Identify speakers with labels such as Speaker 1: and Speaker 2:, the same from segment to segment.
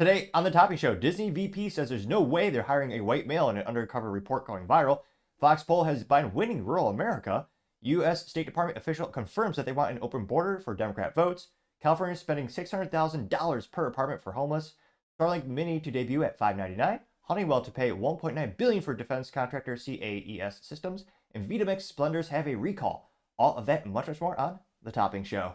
Speaker 1: Today on the Topping Show, Disney VP says there's no way they're hiring a white male in an undercover report going viral. Fox poll has Biden winning rural America. U.S. State Department official confirms that they want an open border for Democrat votes. California spending $600,000 per apartment for homeless. Starlink Mini to debut at $599. Honeywell to pay $1.9 billion for defense contractor CAES systems. And Vitamix blenders have a recall. All of that and much more on the Topping Show.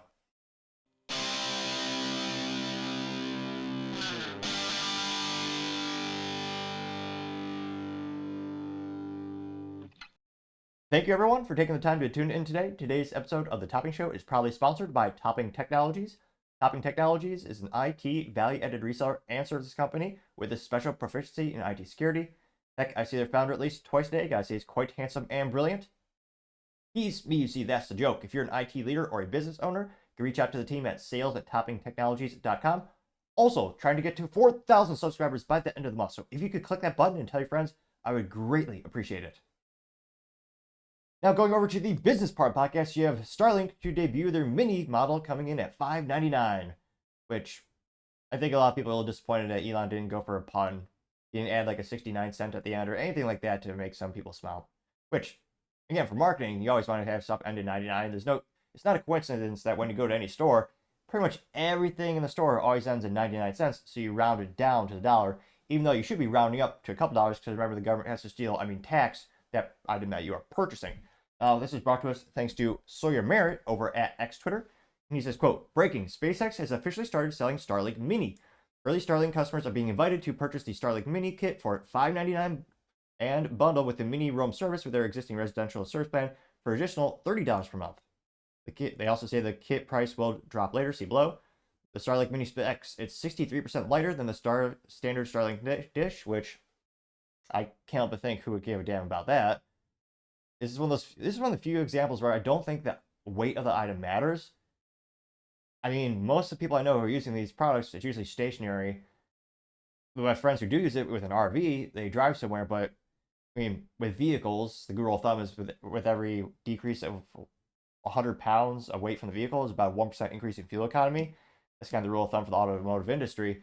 Speaker 1: Thank you everyone for taking the time to tune in today. Today's episode of The Topping Show is proudly sponsored by Topping Technologies. Topping Technologies is an IT value-added reseller and services company with a special proficiency in IT security. Heck, I see their founder at least twice a day. Guys, he's quite handsome and brilliant. He's me, you see, that's the joke. If you're an IT leader or a business owner, you can reach out to the team at sales@toppingtechnologies.com. Also, trying to get to 4,000 subscribers by the end of the month. So if you could click that button and tell your friends, I would greatly appreciate it. Now, going over to the business part podcast, you have Starlink to debut their mini model coming in at $599, which I think a lot of people are disappointed that Elon didn't go for a pun. He didn't add like a 69 cent at the end or anything like that to make some people smile. Which, again, for marketing, you always want to have stuff end in 99. It's not a coincidence that when you go to any store, pretty much everything in the store always ends in 99 cents, so you round it down to the dollar, even though you should be rounding up to a couple dollars, because remember, the government has to tax that item that you are purchasing. This is brought to us thanks to Sawyer Merritt over at X Twitter. And he says, quote, breaking, SpaceX has officially started selling Starlink Mini. Early Starlink customers are being invited to purchase the Starlink Mini kit for $599 and bundle with the Mini Roam service with their existing residential service plan for an additional $30 per month. They also say the kit price will drop later, see below. The Starlink Mini specs, it's 63% lighter than the standard Starlink dish, which I can't help but think who would give a damn about that. This is one of the few examples where I don't think the weight of the item matters. I mean, most of the people I know who are using these products, it's usually stationary. My friends who do use it with an RV, they drive somewhere, but I mean, with vehicles, the rule of thumb is with every decrease of 100 pounds of weight from the vehicle is about a 1% increase in fuel economy. That's kind of the rule of thumb for the automotive industry.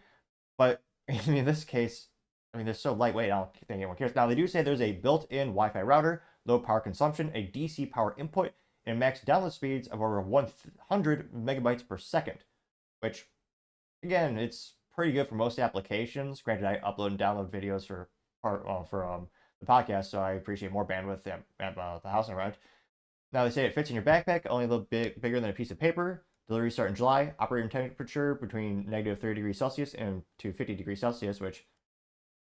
Speaker 1: But I mean, in this case, I mean, they're so lightweight, I don't think anyone cares. Now, they do say there's a built-in Wi-Fi router, low power consumption, a DC power input, and max download speeds of over 100 megabytes per second, which, again, it's pretty good for most applications. Granted, I upload and download videos for the podcast, so I appreciate more bandwidth at the house I'm around. Now, they say it fits in your backpack, only a little bit bigger than a piece of paper. Deliveries start in July. Operating temperature between negative 30 degrees Celsius and to 50 degrees Celsius, which,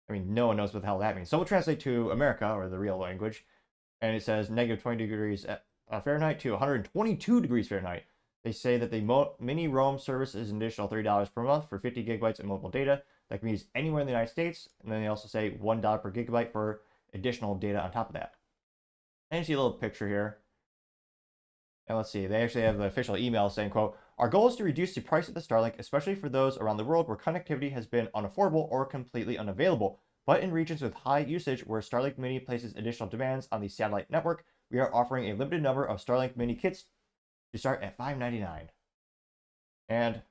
Speaker 1: I mean, no one knows what the hell that means. So we'll translate to America, or the real language. And it says negative 20 degrees Fahrenheit to 122 degrees Fahrenheit. They say that the Mini Roam service is an additional $30 per month for 50 gigabytes of mobile data that can be used anywhere in the United States. And then they also say $1 per gigabyte for additional data on top of that. And you see a little picture here. And let's see, they actually have the official email saying, quote, our goal is to reduce the price of the Starlink, especially for those around the world where connectivity has been unaffordable or completely unavailable. But in regions with high usage where Starlink Mini places additional demands on the satellite network, we are offering a limited number of Starlink Mini kits to start at $599. And,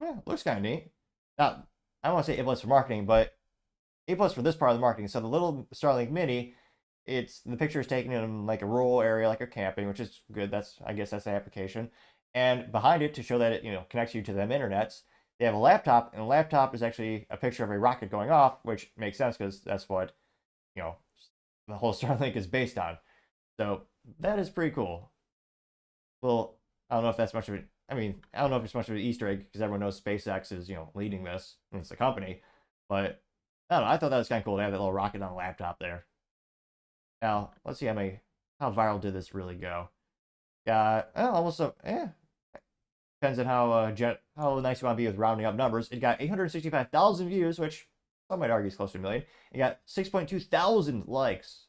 Speaker 1: yeah, looks kind of neat. Now, I don't want to say A+ for marketing, but A+ for this part of the marketing. So the little Starlink Mini, the picture is taken in like a rural area, like a camping, which is good. I guess that's the application. And behind it, to show that it connects you to them internets, they have a laptop, and the laptop is actually a picture of a rocket going off, which makes sense because that's what the whole Starlink is based on. So that is pretty cool. Well, I don't know if that's much of it. I mean, I don't know if it's much of an Easter egg because everyone knows SpaceX is leading this, and it's the company. But I don't know. I thought that was kind of cool to have that little rocket on a laptop there. Now, let's see how viral did this really go. Got almost depends on how nice you want to be with rounding up numbers. It got 865,000 views, which some might argue is close to a million. It got 6.2 thousand likes.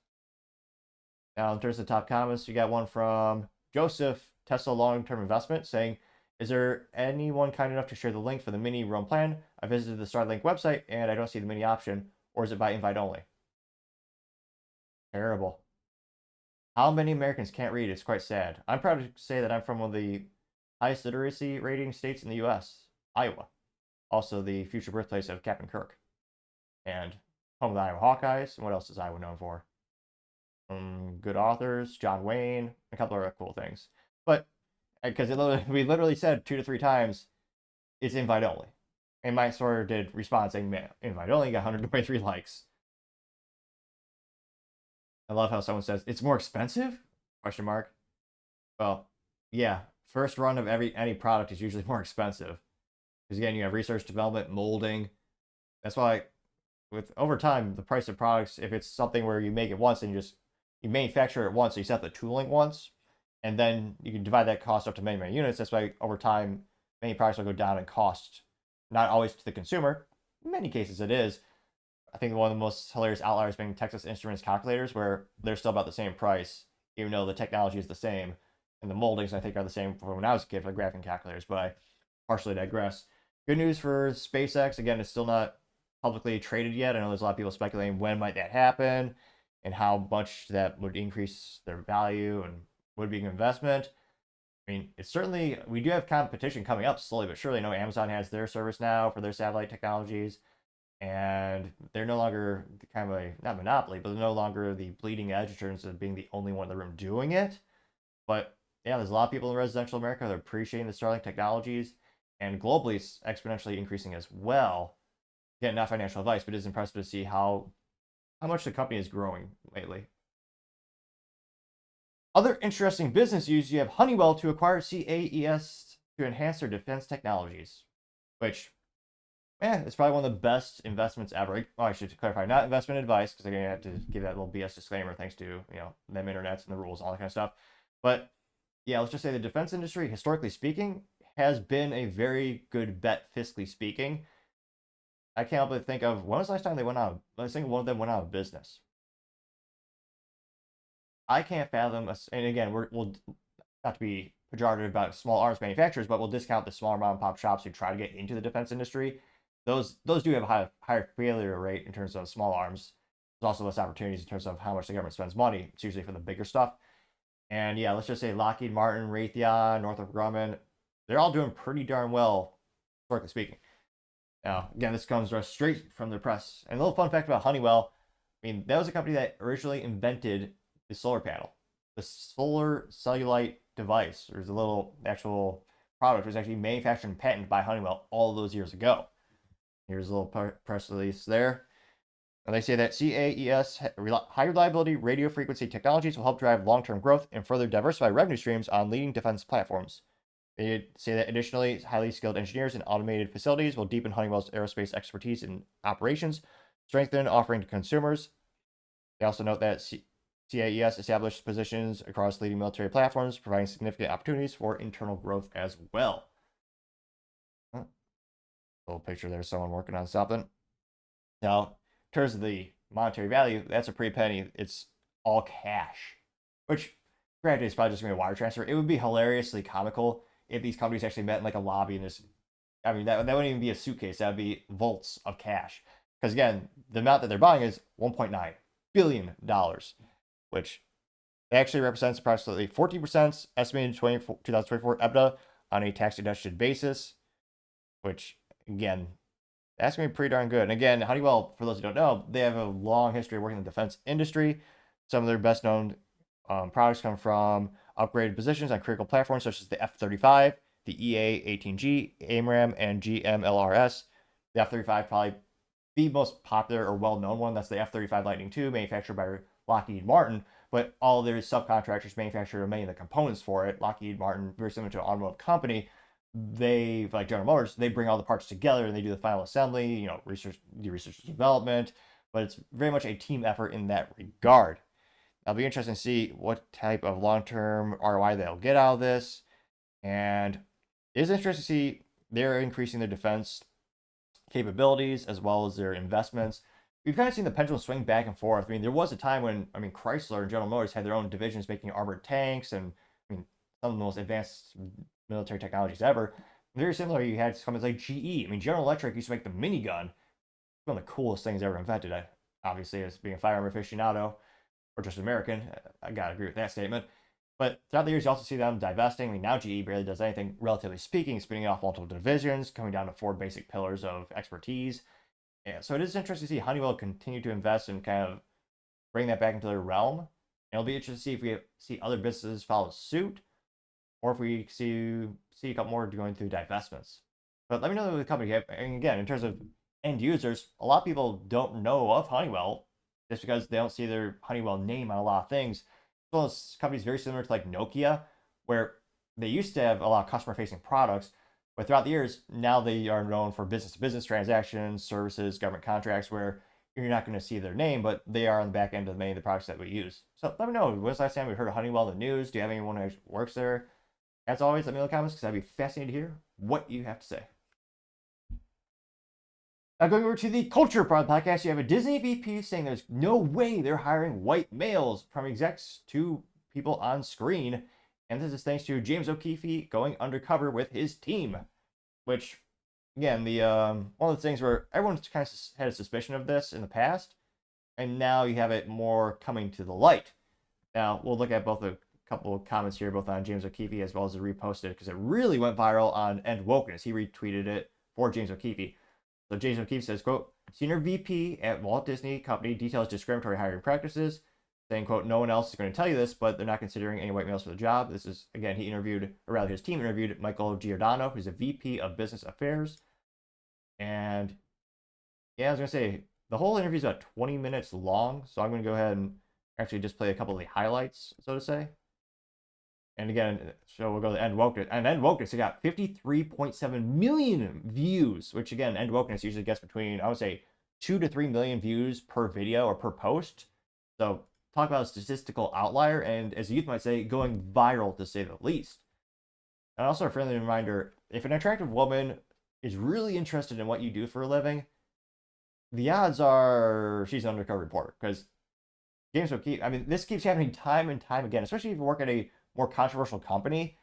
Speaker 1: Now, in terms of top comments, you got one from Joseph, Tesla long-term investment, saying, is there anyone kind enough to share the link for the Mini Roam plan? I visited the Starlink website and I don't see the Mini option, or is it by invite only? Terrible. How many Americans can't read? It's quite sad. I'm proud to say that I'm from one of the highest literacy rating states in the U.S., Iowa. also the future birthplace of Captain Kirk, and home of the Iowa Hawkeyes. And what else is Iowa known for? Good authors, John Wayne, a couple of other cool things. But because we literally said 2 to 3 times, it's invite only. And my store did respond saying, man, invite only, got 123 likes. I love how someone says, it's more expensive? Question mark. Well, yeah, first run of any product is usually more expensive. Because again, you have research, development, molding. That's why with over time, the price of products, if it's something where you make it once and you manufacture it once, so you set the tooling once, and then you can divide that cost up to many units. That's why over time, many products will go down in cost. Not always to the consumer. In many cases, it is. I think one of the most hilarious outliers being Texas Instruments calculators, where they're still about the same price, even though the technology is the same. And the moldings, I think, are the same from when I was a kid for graphing calculators, but I partially digress. Good news for SpaceX. Again, it's still not publicly traded yet. I know there's a lot of people speculating when might that happen and how much that would increase their value and would be an investment. I mean, it's certainly, we do have competition coming up slowly but surely. I know Amazon has their service now for their satellite technologies, and they're no longer kind of a, not monopoly, but they're no longer the bleeding edge in terms of being the only one in the room doing it. But yeah, there's a lot of people in residential America that are appreciating the Starlink technologies, and globally it's exponentially increasing as well. Again, not financial advice, but it is impressive to see how much the company is growing lately. Other interesting business news, you have Honeywell to acquire CAES to enhance their defense technologies, which, it's probably one of the best investments ever. Oh, I should clarify, not investment advice, because I'm going to have to give that little BS disclaimer thanks to, them internets and the rules and all that kind of stuff. But yeah, let's just say the defense industry, historically speaking, has been a very good bet fiscally speaking. I can't help but think of, when was the last time they went out? I think one of them went out of business. I can't fathom, and again, we'll not to be pejorative about small arms manufacturers, but we'll discount the smaller mom and pop shops who try to get into the defense industry. Those do have a higher failure rate in terms of small arms. There's also less opportunities in terms of how much the government spends money. It's usually for the bigger stuff. And yeah, let's just say Lockheed Martin, Raytheon, Northrop Grumman, they're all doing pretty darn well, historically speaking. Now, again, this comes straight from the press. And a little fun fact about Honeywell, I mean, that was a company that originally invented the solar panel. The solar cellulite device, or the little actual product, was actually manufactured and patented by Honeywell all those years ago. Here's a little press release there. And they say that CAES high reliability radio frequency technologies will help drive long-term growth and further diversify revenue streams on leading defense platforms. They say that additionally, highly skilled engineers in automated facilities will deepen Honeywell's aerospace expertise in operations, strengthen offering to consumers. They also note that CAES established positions across leading military platforms, providing significant opportunities for internal growth as well. Little picture there, someone working on something. Now, in terms of the monetary value, that's a pretty penny. It's all cash, which granted is probably just going to be a wire transfer. It would be hilariously comical if these companies actually met in like a lobby and just, I mean, that wouldn't even be a suitcase. That would be vaults of cash. Because again, the amount that they're buying is $1.9 billion, which actually represents approximately 14% estimated 2024 EBITDA on a tax-deducted basis, which, again, that's going to be pretty darn good. And again, Honeywell, for those who don't know, they have a long history of working in the defense industry. Some of their best-known products come from upgraded positions on critical platforms such as the F-35, the EA-18G, AMRAAM, and GMLRS. The F-35 probably the most popular or well-known one. That's the F-35 Lightning II, manufactured by Lockheed Martin, but all their subcontractors manufacture many of the components for it. Lockheed Martin, very similar to an automotive company, they, like General Motors, they bring all the parts together and they do the final assembly, research and development, but it's very much a team effort in that regard. It'll be interesting to see what type of long-term ROI they'll get out of this, and it is interesting to see they're increasing their defense capabilities as well as their investments. We've kind of seen the pendulum swing back and forth. I mean, there was a time when, Chrysler and General Motors had their own divisions making armored tanks and, some of the most advanced military technologies ever. Very similar, you had companies like GE. General Electric used to make the minigun. One of the coolest things ever invented. Obviously, as being a firearm aficionado, or just American, I gotta agree with that statement. But throughout the years, you also see them divesting. I mean, now GE barely does anything, relatively speaking, spinning off multiple divisions, coming down to 4 basic pillars of expertise. And so it is interesting to see Honeywell continue to invest and kind of bring that back into their realm. And it'll be interesting to see if we see other businesses follow suit, or if we see a couple more going through divestments. But let me know the company. And again, in terms of end users, a lot of people don't know of Honeywell just because they don't see their Honeywell name on a lot of things. Well, this company is very similar to like Nokia, where they used to have a lot of customer-facing products, but throughout the years, now they are known for business-to-business transactions, services, government contracts, where you're not going to see their name, but they are on the back end of many of the products that we use. So let me know, when's the last time we heard of Honeywell in the news? Do you have anyone who works there? As always, let me know in the comments because I'd be fascinated to hear what you have to say. Now, going over to the culture part of the podcast, you have a Disney VP saying there's no way they're hiring white males, from execs to people on screen. And this is thanks to James O'Keefe going undercover with his team. Which, again, the one of the things where everyone's kind of had a suspicion of this in the past, and now you have it more coming to the light. Now, we'll look at both a couple of comments here, both on James O'Keefe as well as the reposted, because it really went viral on End Wokeness. He retweeted it for James O'Keefe. So James O'Keefe says, quote, senior VP at Walt Disney Company details discriminatory hiring practices, saying, quote, no one else is going to tell you this, but they're not considering any white males for the job. This is, again, he interviewed, or rather his team interviewed Michael Giordano, who's a VP of Business Affairs. And yeah, I was going to say, the whole interview is about 20 minutes long, so I'm going to go ahead and actually just play a couple of the highlights, so to say. And again, so we'll go to End Wokeness. And End Wokeness, it got 53.7 million views, which again, End Wokeness usually gets between, I would say, 2 to 3 million views per video or per post. So talk about a statistical outlier, and as youth might say, going viral to say the least. And also a friendly reminder, if an attractive woman is really interested in what you do for a living, the odds are she's an undercover reporter. Because James O'Keefe, I mean, this keeps happening time and time again, especially if you work at a more controversial company.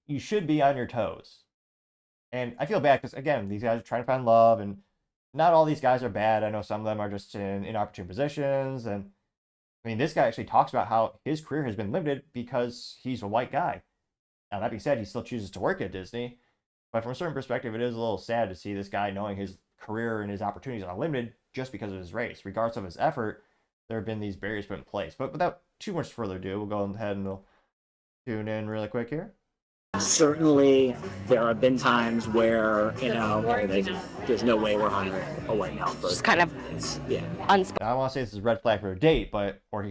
Speaker 1: You should be on your toes. And I feel bad because, again, these guys are trying to find love, and not all these guys are bad. I know some of them are just in inopportune positions. And I mean, this guy actually talks about how his career has been limited because he's a white guy. Now, that being said, he still chooses to work at Disney. But from a certain perspective, it is a little sad to see this guy knowing his career and his opportunities are limited just because of his race. Regardless of his effort, there have been these barriers put in place. But without too much further ado, we'll go ahead and we'll tune in really quick here.
Speaker 2: Certainly, there have been times where, there's no way we're hiring a white male person.
Speaker 3: Just kind of unspoken.
Speaker 1: Now, I want to say this is a red flag for a date, or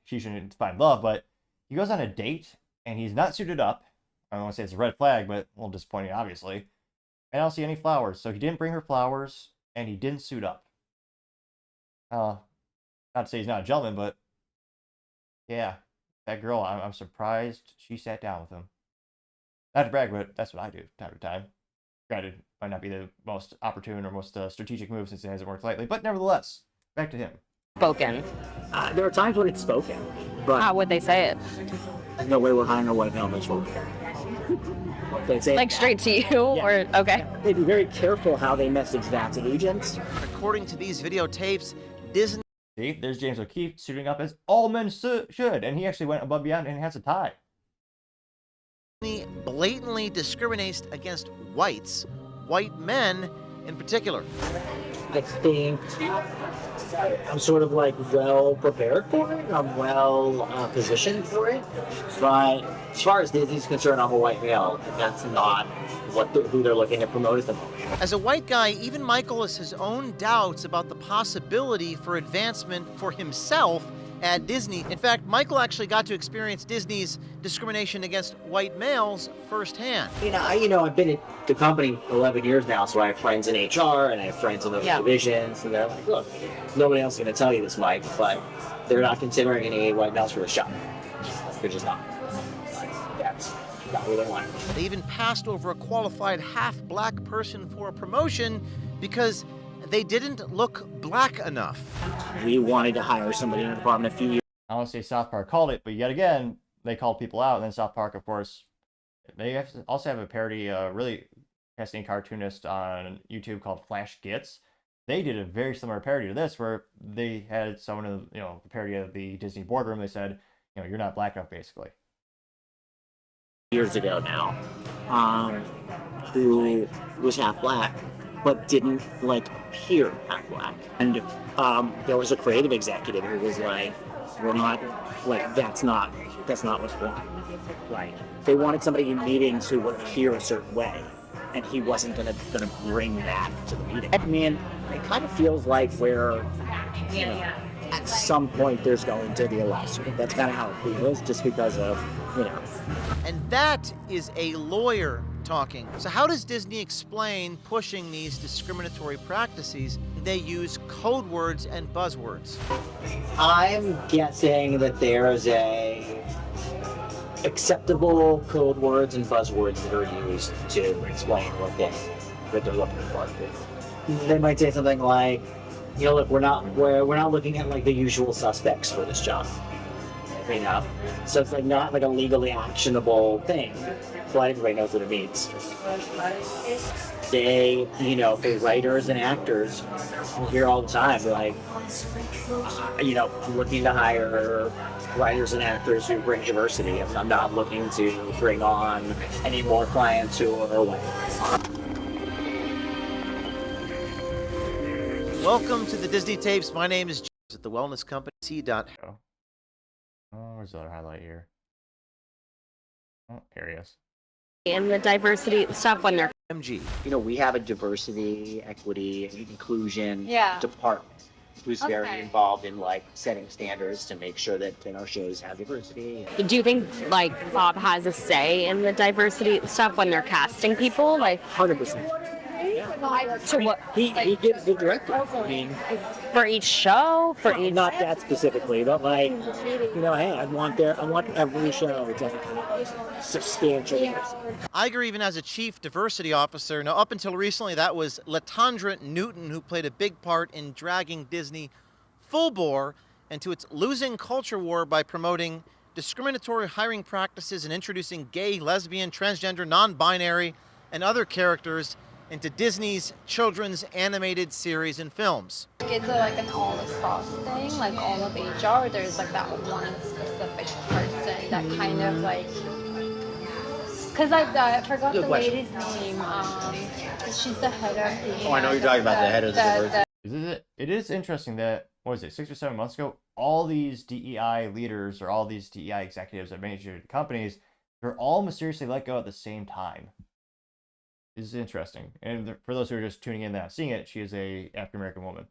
Speaker 1: she shouldn't find love, but he goes on a date and he's not suited up. I don't want to say it's a red flag, but a little disappointing, obviously. And I don't see any flowers. So he didn't bring her flowers, and he didn't suit up. Not to say he's not a gentleman, but yeah, that girl, I'm surprised she sat down with him. Not to brag, but that's what I do time to time. Granted, might not be the most opportune or most strategic move since it hasn't worked lately, but nevertheless, back to him.
Speaker 3: Spoken.
Speaker 2: There are times when it's spoken, but
Speaker 3: How would they say it?
Speaker 2: there's no way we're hiring a white male person. They'd say
Speaker 3: Like straight to you, or okay?
Speaker 2: They'd be very careful how they message that to agents.
Speaker 4: According to these videotapes, Disney
Speaker 1: See, there's James O'Keefe suiting up as all men should, and he actually went above and beyond and has a tie.
Speaker 4: blatantly discriminates against white men in particular.
Speaker 2: I think I'm sort of like well prepared for it. I'm well positioned for it. But as far as Disney's concerned, I'm a white male. That's not who they're looking to promote at the moment.
Speaker 4: As a white guy, even Michael has his own doubts about the possibility for advancement for himself at Disney. In fact, Michael actually got to experience Disney's discrimination against white males firsthand.
Speaker 2: I've been at the company 11 years now, so I have friends in HR and I have friends in those divisions, and they're like, look, nobody else is going to tell you this, Mike, but they're not considering any white males for the job. They're just not. That's not what they want.
Speaker 4: They even passed over a qualified half-black person for a promotion because they didn't look black enough.
Speaker 2: We wanted to hire somebody in the department a few years.
Speaker 1: I want to say South Park called it, but yet again, they called people out. And then South Park, of course, they also have a parody, really fascinating cartoonist on YouTube called Flash Gits. They did a very similar parody to this, where they had someone in the parody of the Disney boardroom. They said, you're not black enough, basically.
Speaker 2: years ago now, who was half black, but didn't like appear half black. And there was a creative executive who was like, "We're not like that's not what's wrong." Like they wanted somebody in meetings who would appear a certain way, and he wasn't gonna bring that to the meeting. I mean, it kind of feels like we're, you know, at some point there's going to be a lawsuit. That's kind of how it feels, just because of, you know.
Speaker 4: And that is a lawyer talking. So how does Disney explain pushing these discriminatory practices? They use code words and buzzwords.
Speaker 2: I'm guessing that there is a acceptable code words and buzzwords that are used to explain what they're looking for. They might say something like, you know, look, we're not looking at like the usual suspects for this job. You know, so it's like not like a legally actionable thing, but everybody knows what it means. They, you know, for writers and actors, we hear all the time, like, you know, I'm looking to hire writers and actors who bring diversity. I'm not looking to bring on any more clients who are white.
Speaker 4: Welcome to the Disney Tapes. My name is James at the Wellness Company.
Speaker 1: Oh, where's the other highlight here? Oh, here he is.
Speaker 3: And the diversity stuff when they're
Speaker 4: MG.
Speaker 2: You know, we have a diversity, equity, and inclusion department who's very involved in like setting standards to make sure that, you know, shows have diversity.
Speaker 3: Do you think like Bob has a say in the diversity stuff when they're casting people? Like
Speaker 2: 100%.
Speaker 3: to what
Speaker 2: He gives the directive. I mean,
Speaker 3: for each show? For each
Speaker 2: not that specifically, but like, you know, hey, I want every show to have substantial diversity.
Speaker 4: Iger even has a chief diversity officer. Now, up until recently, that was Latondra Newton, who played a big part in dragging Disney full bore into its losing culture war by promoting discriminatory hiring practices and introducing gay, lesbian, transgender, non-binary, and other characters into Disney's children's animated series and films.
Speaker 5: Is it like an all-across thing, like all of HR, or there's like that one specific person that kind of like, because I forgot the lady's name, she's the head of the...
Speaker 2: Oh, I know you're talking about the head of the diversity.
Speaker 1: It is interesting that, what was it, 6 or 7 months ago, all these DEI leaders or all these DEI executives at major companies, they're all mysteriously let go at the same time. This is interesting. And for those who are just tuning in and not seeing it, she is a African-American woman.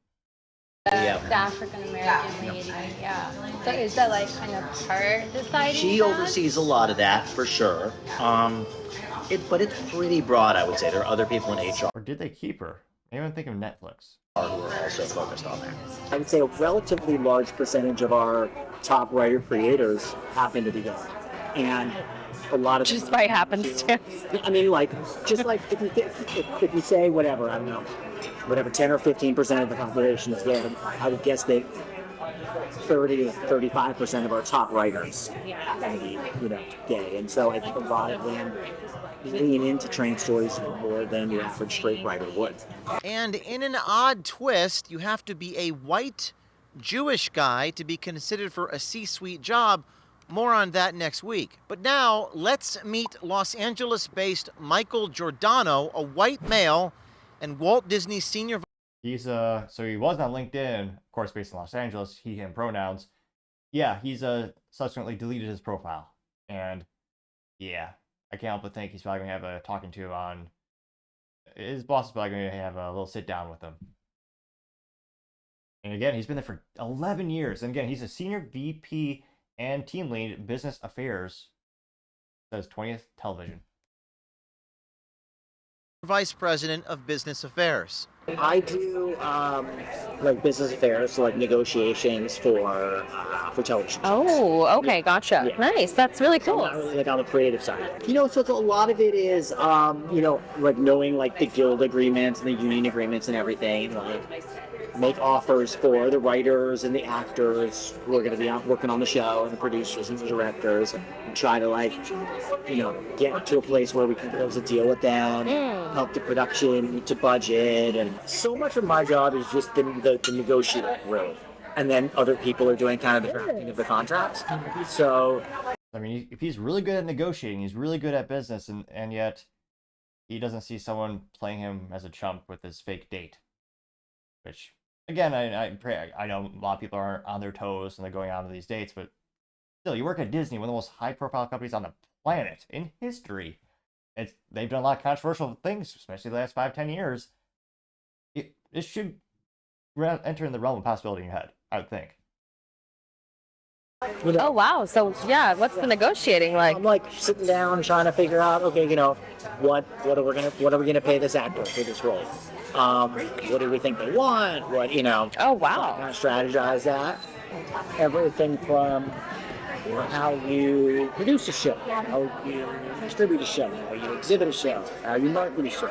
Speaker 5: The African-American lady, yeah. So is that like kind of her deciding
Speaker 2: She
Speaker 5: that?
Speaker 2: oversees a lot of that, for sure. But it's pretty broad, I would say. There are other people in HR
Speaker 1: Or did they keep her? Anyone think of Netflix?
Speaker 2: who are also focused on that. I would say a relatively large percentage of our top writer creators happen to be women. And a lot of
Speaker 3: just by happenstance?
Speaker 2: I mean, like, just like if you say whatever, I don't know, whatever 10 or 15% of the population is gay, I would guess that 30 to 35% of our top writers happen to be, you know, gay. And so I think a lot of them lean into trans stories more than the average straight writer would.
Speaker 4: And in an odd twist, you have to be a white Jewish guy to be considered for a C-suite job. More on that next week. But now, let's meet Los Angeles-based Michael Giordano, a white male and Walt Disney senior...
Speaker 1: He's so he was on LinkedIn, of course, based in Los Angeles, he, him pronouns. Yeah, he's subsequently deleted his profile. And yeah, I can't help but think he's probably going to have a talking to on... His boss is probably going to have a little sit down with him. And again, he's been there for 11 years. And again, he's a senior VP and team lead business affairs, says 20th Television.
Speaker 4: Vice President of Business Affairs.
Speaker 2: I do like business affairs, so like negotiations for television.
Speaker 3: Oh, okay, gotcha.
Speaker 2: Yeah.
Speaker 3: Nice. That's really
Speaker 2: So
Speaker 3: cool.
Speaker 2: I'm not really like on the creative side. You know, so it's a lot of it is you know, like knowing like the guild agreements and the union agreements and everything. Like make offers for the writers and the actors who are going to be out working on the show, and the producers and the directors, and try to like, you know, get to a place where we can close a deal with them, help the production to budget, and so much of my job is just the negotiating, really. And then other people are doing kind of the drafting of the contracts. So
Speaker 1: I mean, if he's really good at negotiating, he's really good at business, and yet he doesn't see someone playing him as a chump with his fake date. Which, again, I know a lot of people aren't on their toes and they're going on to these dates, but still, you work at Disney, one of the most high-profile companies on the planet in history. They've done a lot of controversial things, especially the last 5-10 years. It should enter in the realm of possibility in your head, I would think.
Speaker 3: Oh wow! So yeah, what's the negotiating like?
Speaker 2: I'm like sitting down trying to figure out, okay, what are we gonna pay this actor for this role? What do we think they want?
Speaker 3: Oh wow!
Speaker 2: Kind of strategize that. Everything from how you produce a show, how you distribute a show, how you exhibit a show, how you market a show,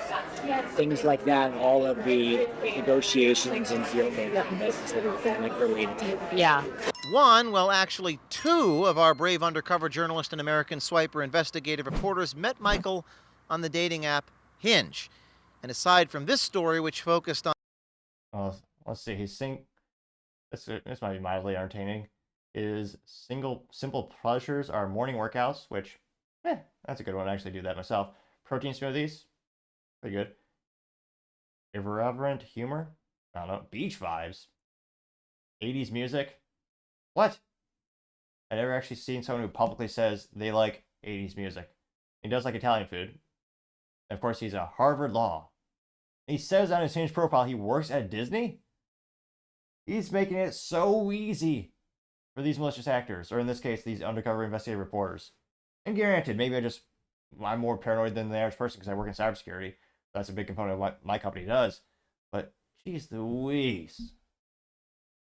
Speaker 2: things like that. All of the negotiations and deal making that like related to it.
Speaker 3: Yeah.
Speaker 4: One, well, actually two of our brave undercover journalist and American swiper investigative reporters met Michael on the dating app Hinge. And aside from this story, which focused on...
Speaker 1: let's see. This might be mildly entertaining. Is simple pleasures are morning workouts, which, that's a good one. I actually do that myself. Protein smoothies, pretty good. Irreverent humor, I don't know. Beach vibes, 80s music. What? I've never actually seen someone who publicly says they like 80s music. He does like Italian food. And of course, he's a Harvard Law. He says on his Hinge profile he works at Disney. He's making it so easy for these malicious actors, or in this case, these undercover investigative reporters. And granted, maybe I'm more paranoid than the average person because I work in cybersecurity. That's a big component of what my company does. But geez Louise.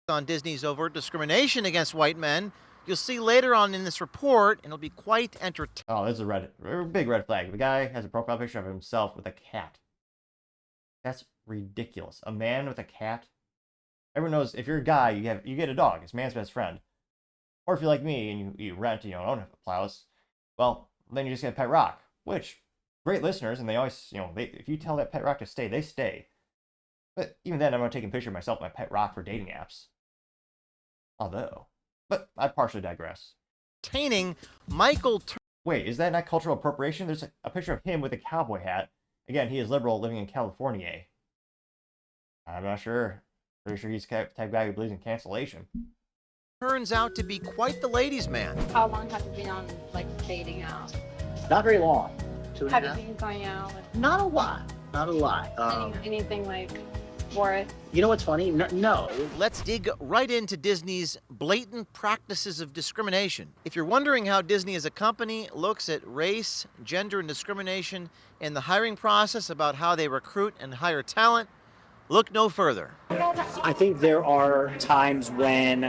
Speaker 4: On Disney's overt discrimination against white men. You'll see later on in this report, and it'll be quite entertaining.
Speaker 1: Oh, this is a big red flag. The guy has a profile picture of himself with a cat. That's ridiculous. A man with a cat? Everyone knows if you're a guy, you get a dog. It's man's best friend. Or if you're like me and you rent and you don't own a house, well, then you just get a pet rock. Which, great listeners, and they always, if you tell that pet rock to stay, they stay. But even then, I'm not taking a picture of myself with my pet rock for dating apps. Although, but I partially digress.
Speaker 4: Michael.
Speaker 1: Wait, is that not cultural appropriation? There's a picture of him with a cowboy hat. Again, he is liberal, living in California. I'm not sure. Pretty sure he's the type of guy who believes in cancellation.
Speaker 4: Turns out to be quite the ladies' man.
Speaker 5: How long have you been on dating out?
Speaker 2: Not very long. 2.5.
Speaker 5: Have you been going out with
Speaker 2: Not a lot.
Speaker 5: anything worth?
Speaker 2: You know what's funny? No.
Speaker 4: Let's dig right into Disney's blatant practices of discrimination. If you're wondering how Disney as a company looks at race, gender, and discrimination in the hiring process, about how they recruit and hire talent, look no further.
Speaker 2: I think there are times when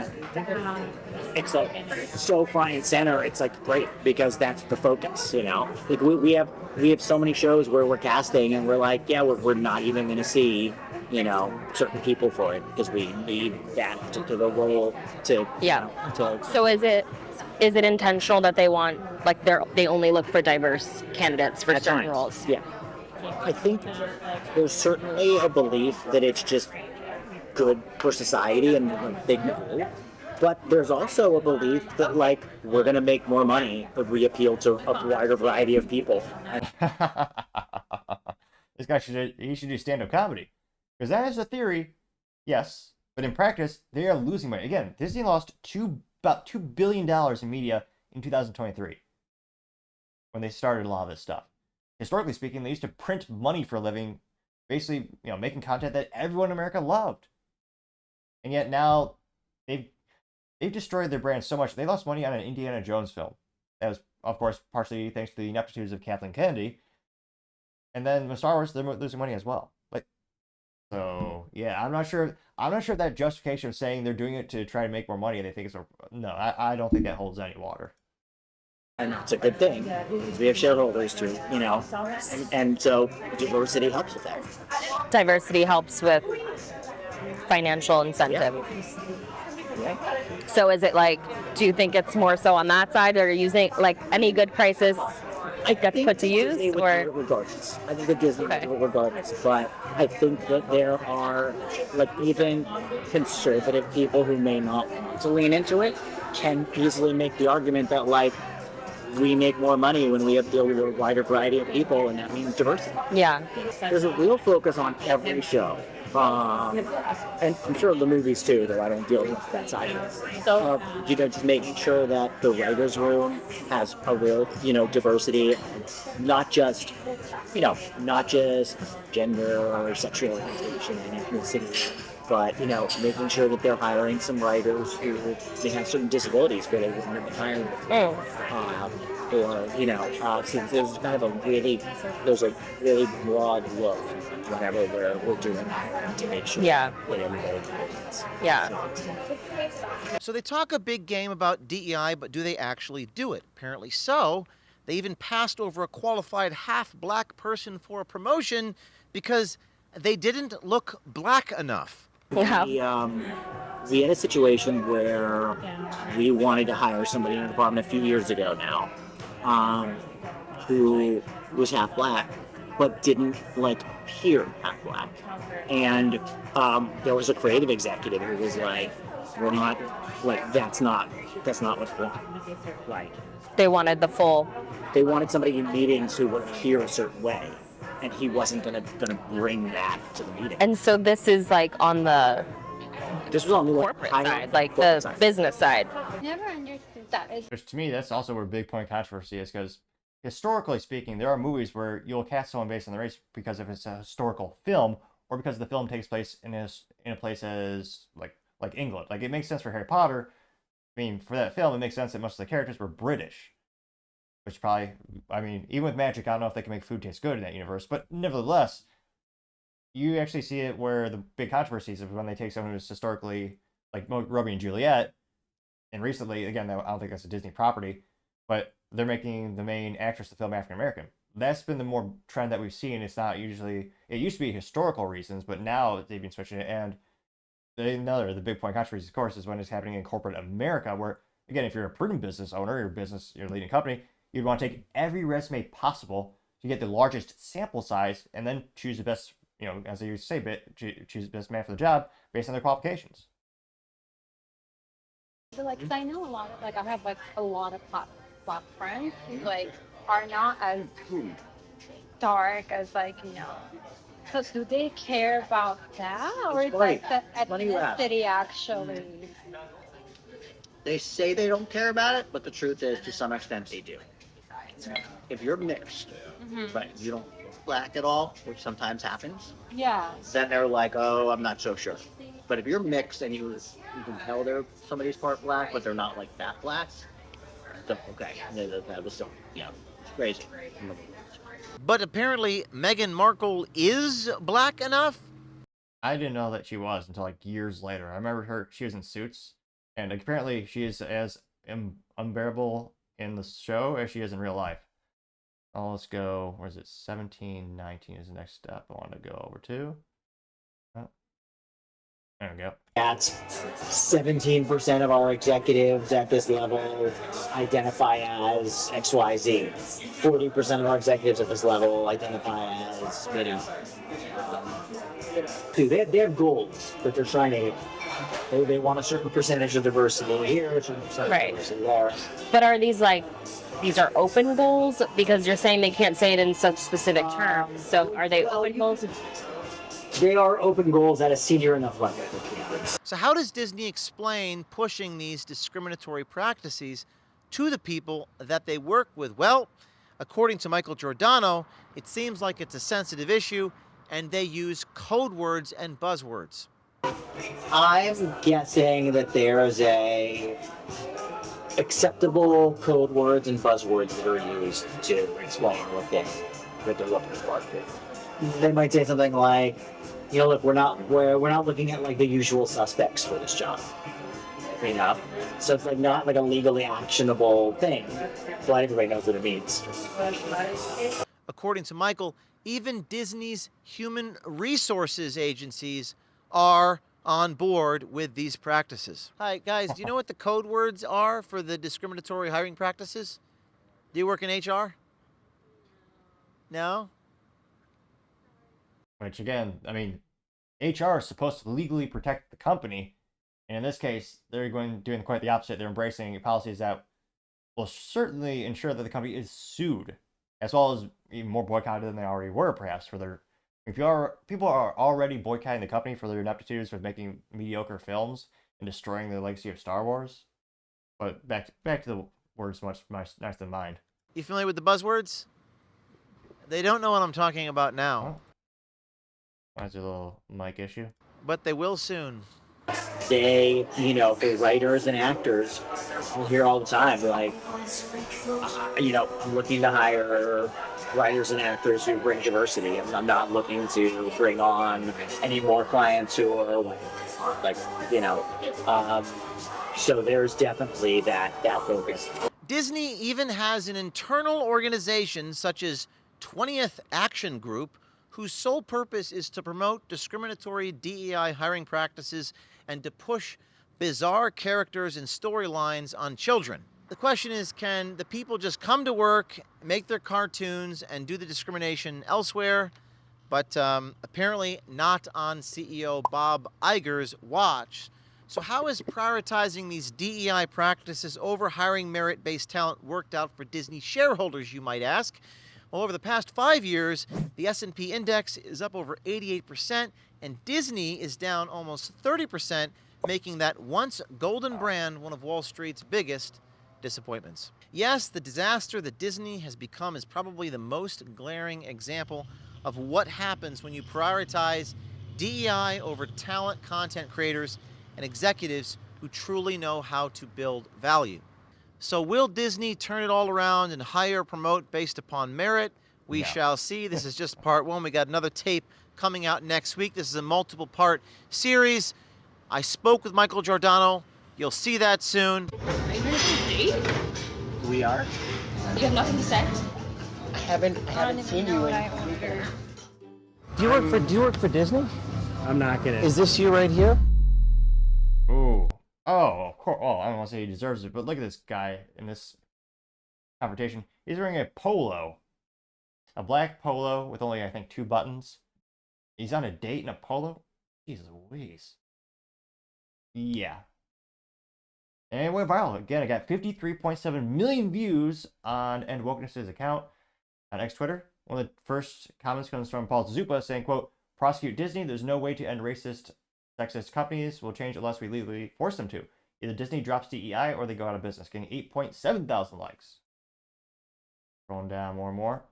Speaker 2: it's like so front and center. It's like great because that's the focus, Like we have so many shows where we're casting and we're like, yeah, we're not even going to see, certain people for it because we need that particular role to.
Speaker 3: Yeah.
Speaker 2: To,
Speaker 3: So is it intentional that they want they only look for diverse candidates for certain roles?
Speaker 2: Yeah. I think there's certainly a belief that it's just good for society and big no. But there's also a belief that we're going to make more money if we appeal to a wider variety of people.
Speaker 1: This guy should do stand-up comedy. Because that is a theory, yes, but in practice, they are losing money. Again, Disney lost about $2 billion in media in 2023 when they started a lot of this stuff. Historically speaking, they used to print money for a living, basically, making content that everyone in America loved. And yet now they've destroyed their brand so much. They lost money on an Indiana Jones film. That was, of course, partially thanks to the ineptitudes of Kathleen Kennedy. And then with Star Wars, they're losing money as well. So yeah, I'm not sure if that justification of saying they're doing it to try to make more money, they think I don't think that holds any water.
Speaker 2: And it's a good thing. We have shareholders too, and so diversity helps with that.
Speaker 3: Diversity helps with financial incentive.
Speaker 2: Yeah.
Speaker 3: So is it do you think it's more so on that side, or using any good prices gets put to use,
Speaker 2: Disney would do it regardless. I think that Disney would do it regardless, but I think that there are even conservative people who may not want to lean into it can easily make the argument that we make more money when we appeal to a wider variety of people, and that means diversity.
Speaker 3: Yeah.
Speaker 2: There's a real focus on every show. And I'm sure the movies too, though I don't deal with that side of it. So, just making sure that the writers' room has a real, diversity, not just, not just gender or sexual orientation and ethnicity, but, making sure that they're hiring some writers who may have certain disabilities where they wouldn't have been hired before. Since there's kind of a really broad look, whatever we're doing to make sure that everybody gets.
Speaker 3: Yeah.
Speaker 4: So they talk a big game about DEI, but do they actually do it? Apparently so. They even passed over a qualified half-black person for a promotion because they didn't look black enough.
Speaker 3: Yeah.
Speaker 2: We had a situation where we wanted to hire somebody in the department a few years ago now, who was half black, but didn't appear half black. And there was a creative executive who was like, "We're not that's not what we want." Like,
Speaker 3: They wanted the full.
Speaker 2: they wanted somebody in meetings who would appear a certain way, and he wasn't gonna bring that to the meeting.
Speaker 3: And so this is on the
Speaker 2: This was on the
Speaker 3: corporate side, the
Speaker 2: corporate side.
Speaker 3: business side.
Speaker 5: Never understood that.
Speaker 1: Which to me, that's also where big point controversy is, because historically speaking, there are movies where you'll cast someone based on the race because if it's a historical film, or because the film takes place in a place as like England. Like, it makes sense for Harry Potter. I mean, for that film, it makes sense that most of the characters were British. Which probably, I mean, even with magic, I don't know if they can make food taste good in that universe. But nevertheless, you actually see it where the big controversies is when they take someone who's historically, like Romeo and Juliet, and recently, again, I don't think that's a Disney property, but they're making the main actress of the film African American. That's been the more trend that we've seen. It's not usually, it used to be historical reasons, but now they've been switching it. And the big point controversy, of course, is when it's happening in corporate America, where, again, if you're a prudent business owner, your leading company, you'd want to take every resume possible to get the largest sample size and then choose the best, as they used to say, choose the best man for the job based on their qualifications.
Speaker 5: So, 'cause I know a lot of, I have, a lot of black friends who, are not as dark as, so do they care about that? Or it's
Speaker 2: Right.
Speaker 5: the
Speaker 2: Funny you ask.
Speaker 5: ethnicity, actually?
Speaker 2: They say they don't care about it, but the truth is, to some extent, they do. If you're mixed, but you don't look black at all, which sometimes happens,
Speaker 5: Yeah.
Speaker 2: then they're like, "Oh, I'm not so sure." But if you're mixed and you can tell somebody's part black, but they're not that black, then okay, that was still it's crazy.
Speaker 4: But apparently Meghan Markle is black enough.
Speaker 1: I didn't know that she was until years later. I remember she was in Suits, and apparently she is as unbearable in the show as she is in real life. Oh, let's go. Where is it? 1719 is the next step I want to go over to. Oh, there we go.
Speaker 2: That's 17% of our executives at this level identify as XYZ. 40% of our executives at this level identify as, they have goals that they're trying to hit. They want a certain percentage of diversity here, a certain percentage of diversity there.
Speaker 3: But are these these are open goals? Because you're saying they can't say it in such specific terms. So are they open goals?
Speaker 2: They are open goals at a senior enough level.
Speaker 4: So how does Disney explain pushing these discriminatory practices to the people that they work with? Well, according to Michael Giordano, it seems like it's a sensitive issue, and they use code words and buzzwords.
Speaker 2: I'm guessing that there is acceptable code words and buzzwords that are used to explain what they're looking for. They might say something like, look, we're not looking at the usual suspects for this job. So it's not a legally actionable thing, but everybody knows what it means.
Speaker 4: According to Michael, even Disney's human resources agencies are on board with these practices. Hi, guys, do you know what the code words are for the discriminatory hiring practices? Do you work in HR? No?
Speaker 1: Which, again, I mean, HR is supposed to legally protect the company, and in this case, they're doing quite the opposite. They're embracing policies that will certainly ensure that the company is sued, as well as even more boycotted than they already were, perhaps, for their. If people are already boycotting the company for their ineptitudes with making mediocre films and destroying the legacy of Star Wars. But back to the words much nicer than mine.
Speaker 4: You familiar with the buzzwords? They don't know what I'm talking about now.
Speaker 1: Oh, that's a little mic issue.
Speaker 4: But they will soon.
Speaker 2: They, the writers and actors, we'll hear all the time, like, I'm looking to hire writers and actors who bring diversity. I'm not looking to bring on any more clients who are like, so there's definitely that focus.
Speaker 4: Disney even has an internal organization such as 20th Action Group, whose sole purpose is to promote discriminatory DEI hiring practices and to push bizarre characters and storylines on children. The question is, can the people just come to work, make their cartoons, and do the discrimination elsewhere? But apparently not on CEO Bob Iger's watch. So how is prioritizing these DEI practices over hiring merit-based talent worked out for Disney shareholders, you might ask? Well, over the past 5 years, the S&P index is up over 88%, and Disney is down almost 30%, making that once golden brand one of Wall Street's biggest disappointments. Yes, the disaster that Disney has become is probably the most glaring example of what happens when you prioritize DEI over talent content creators and executives who truly know how to build value. So will Disney turn it all around and hire or promote based upon merit? We shall see. This is just part one. We got another tape coming out next week. This is a multiple part series. I spoke with Michael Giordano. You'll see that soon.
Speaker 3: Are you going to date?
Speaker 2: We are.
Speaker 3: You have nothing to say?
Speaker 2: I haven't seen you in.
Speaker 4: Do you work for Disney?
Speaker 2: I'm not gonna.
Speaker 4: Is this you right here?
Speaker 1: Ooh. Oh, of course. Oh, I don't want to say he deserves it, but look at this guy in this confrontation. He's wearing a polo. A black polo with only, I think, 2 buttons. He's on a date in a polo? Jesus Louise. Yeah. And it went viral. Again, it got 53.7 million views on End Wokeness's account on X Twitter. One of the first comments comes from Paul Zupa saying, quote, prosecute Disney. There's no way to end racist, sexist companies. Will change unless we legally force them to. Either Disney drops DEI or they go out of business, getting 8.7 thousand likes. Scrolling down more and more.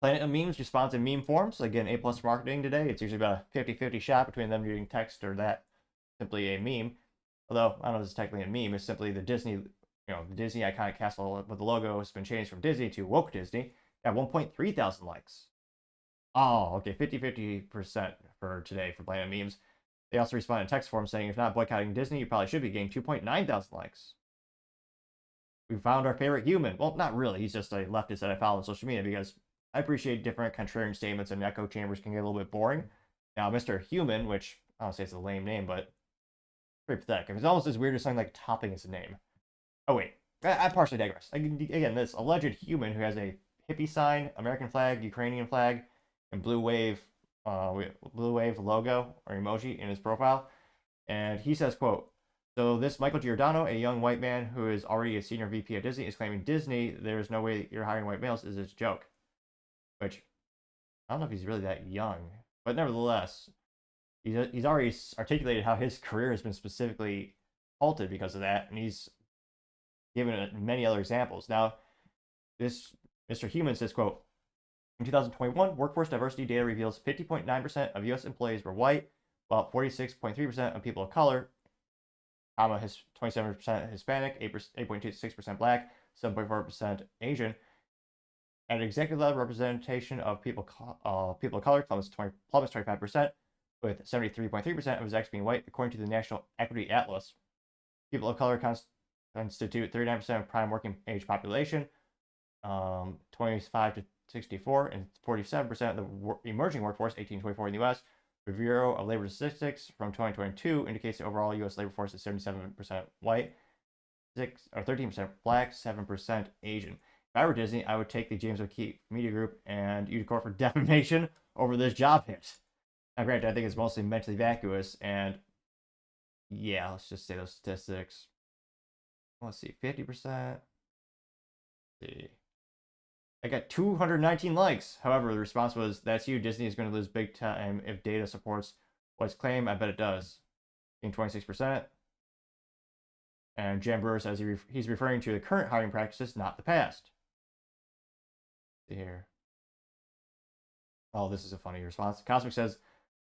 Speaker 1: Planet of Memes responds in meme form. So again, A+ marketing today. It's usually about a 50-50 shot between them doing text or that simply a meme. Although, I don't know if it's technically a meme. It's simply the Disney, the Disney iconic castle with the logo has been changed from Disney to Woke Disney. Got 1.3 thousand likes. Oh, okay, 50-50% for today for Planet of Memes. They also responded in text form saying, if not boycotting Disney, you probably should be getting 2.9 thousand likes. We found our favorite human. Well, not really. He's just a leftist that I follow on social media because I appreciate different contrarian statements and echo chambers can get a little bit boring. Now, Mr. Human, which I don't say it's a lame name, but pretty pathetic. It's almost as weird as something like Topping is a name. Oh, wait. I partially digress. Again, this alleged human who has a hippie sign, American flag, Ukrainian flag, and blue wave logo or emoji in his profile. And he says, quote, so this Michael Giordano, a young white man who is already a senior VP at Disney, is claiming Disney, there's no way you're hiring white males, is this joke. Which, I don't know if he's really that young. But nevertheless, he's already articulated how his career has been specifically halted because of that. And he's given many other examples. Now, this Mr. Human says, quote, in 2021, workforce diversity data reveals 50.9% of U.S. employees were white, while 46.3% of people of color, 27% Hispanic, 8.26% Black, 7.4% Asian. At executive level, representation of people of color plummets 25%, with 73.3% of execs being white, according to the National Equity Atlas. People of color constitute 39% of prime working age population, 25 to 64, and 47% of the emerging workforce, 18 to 24 in the U.S. The Bureau of Labor Statistics from 2022 indicates the overall U.S. labor force is 77% white, 13% Black, 7% Asian. If I were Disney, I would take the James O'Keefe Media Group and Unicor for defamation over this job hit. Now, granted, I think it's mostly mentally vacuous, and yeah, let's just say those statistics. Let's see, 50%. see. I got 219 likes. However, the response was, "That's you. Disney is going to lose big time if data supports what's claimed. I bet it does." Getting 26%. And Jan Brewer says he's referring to the current hiring practices, not the past. Let's see here. Oh, this is a funny response. Cosmic says,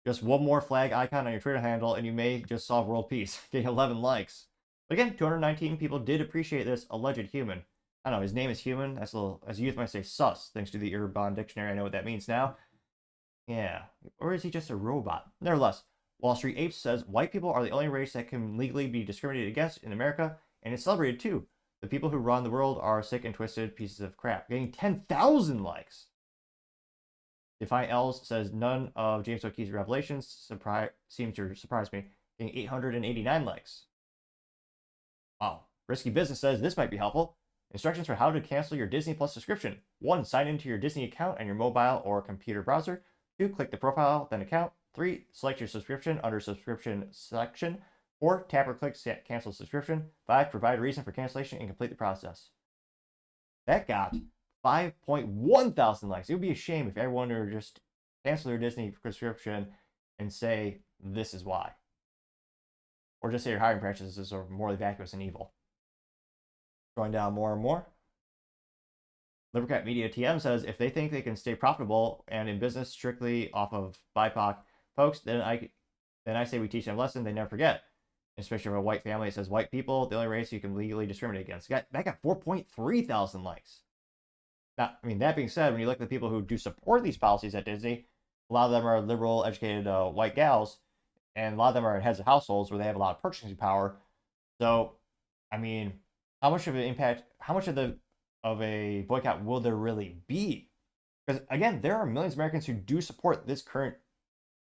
Speaker 1: "Just one more flag icon on your Twitter handle, and you may just solve world peace." Getting 11 likes. But again, 219 people did appreciate this alleged human. I don't know, his name is human. That's a little, as youth might say, sus, thanks to the Urban Dictionary. I know what that means now. Yeah. Or is he just a robot? Nevertheless, Wall Street Apes says white people are the only race that can legally be discriminated against in America, and it's celebrated too. The people who run the world are sick and twisted pieces of crap. Getting 10,000 likes. Defiant Els says none of James O'Keefe's revelations seems to surprise me. Getting 889 likes. Wow. Risky Business says this might be helpful. Instructions for how to cancel your Disney Plus subscription. 1. Sign into your Disney account on your mobile or computer browser. 2. Click the profile, then account. 3. Select your subscription under subscription section. 4. Tap or click cancel subscription. 5. Provide a reason for cancellation and complete the process. That got 5.1 thousand likes. It would be a shame if everyone were just cancel their Disney subscription and say this is why. Or just say your hiring practices are morally vacuous and evil. Going down more and more. Libercat Media TM says if they think they can stay profitable and in business strictly off of BIPOC folks, then I say we teach them a lesson they never forget. Especially for a white family, it says white people, the only race you can legally discriminate against. That got 4.3 thousand likes. Now, I mean, that being said, when you look at the people who do support these policies at Disney, a lot of them are liberal, educated white gals, and a lot of them are heads of households where they have a lot of purchasing power. So, I mean, how much of an impact, how much of a boycott will there really be? Because again, there are millions of Americans who do support this current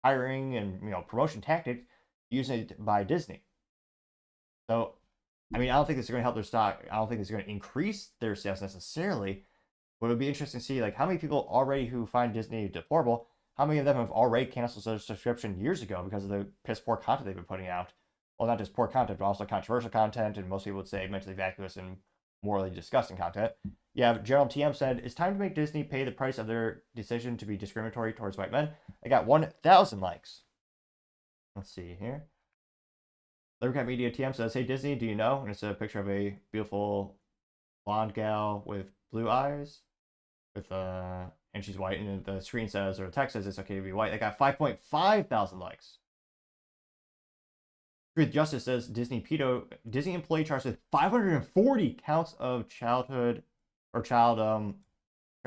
Speaker 1: hiring and promotion tactic used by Disney. So, I mean, I don't think this is going to help their stock. I don't think this is going to increase their sales necessarily. But it would be interesting to see like how many people already who find Disney deplorable, how many of them have already canceled their subscription years ago because of the piss poor content they've been putting out. Well, not just poor content, but also controversial content, and most people would say mentally vacuous and morally disgusting content. Yeah, Gerald TM said, "It's time to make Disney pay the price of their decision to be discriminatory towards white men." I got 1,000 likes. Let's see here. Libercat Media TM says, "Hey Disney, do you know?" And it's a picture of a beautiful blonde gal with blue eyes, with and she's white, and the screen says, or the text says, "It's okay to be white." That got 5.5 thousand likes. Truth Justice says Disney employee charged with 540 counts of try to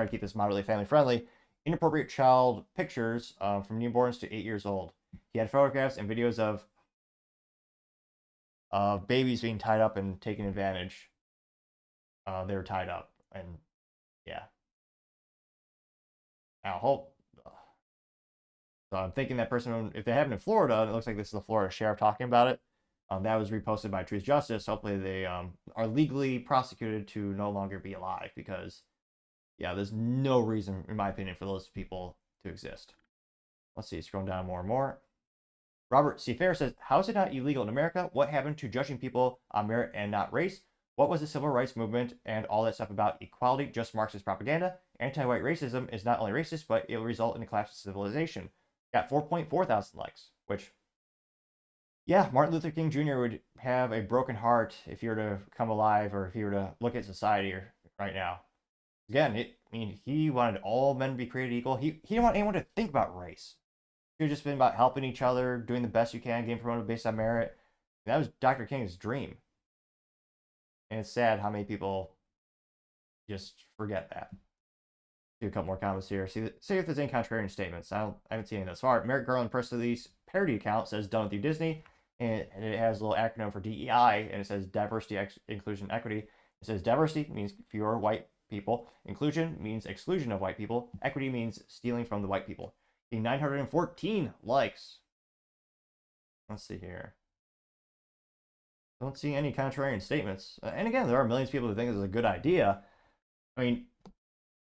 Speaker 1: keep this moderately family friendly, inappropriate child pictures from newborns to 8 years old. He had photographs and videos of babies being tied up and taken advantage. They were tied up, and yeah. Now hope. So I'm thinking that person, if they have it in Florida, and it looks like this is the Florida sheriff talking about it, that was reposted by Truth Justice. Hopefully they are legally prosecuted to no longer be alive, because, yeah, there's no reason, in my opinion, for those people to exist. Let's see, scrolling down more and more. Robert C. Fair says, "How is it not illegal in America? What happened to judging people on merit and not race? What was the civil rights movement and all that stuff about equality? Just Marxist propaganda. Anti-white racism is not only racist, but it will result in the collapse of civilization." Got 4.4 thousand likes, which, yeah, Martin Luther King Jr. would have a broken heart if he were to come alive, or if he were to look at society right now. Again, he wanted all men to be created equal. He didn't want anyone to think about race. It just been about helping each other, doing the best you can, getting promoted based on merit. That was Dr. King's dream. And it's sad how many people just forget that. Do a couple more comments here. See if there's any contrarian statements. I haven't seen any thus far. Merrick Garland press release parody account says "Done with you, Disney," and it has a little acronym for DEI, and it says diversity, inclusion, equity. It says diversity means fewer white people. Inclusion means exclusion of white people. Equity means stealing from the white people. 914 likes. Let's see here. Don't see any contrarian statements. And again, there are millions of people who think this is a good idea. I mean,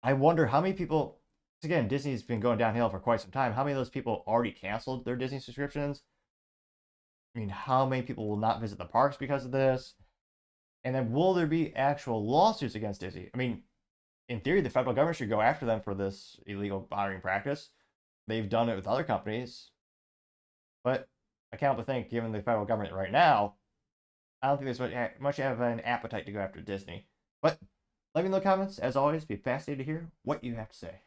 Speaker 1: I wonder how many people, again, Disney's been going downhill for quite some time. How many of those people already canceled their Disney subscriptions? I mean, how many people will not visit the parks because of this? And then will there be actual lawsuits against Disney? I mean, in theory, the federal government should go after them for this illegal hiring practice. They've done it with other companies, but I can't help but think, given the federal government right now, I don't think there's much of an appetite to go after Disney. But let me know in the comments. As always, be fascinated to hear what you have to say.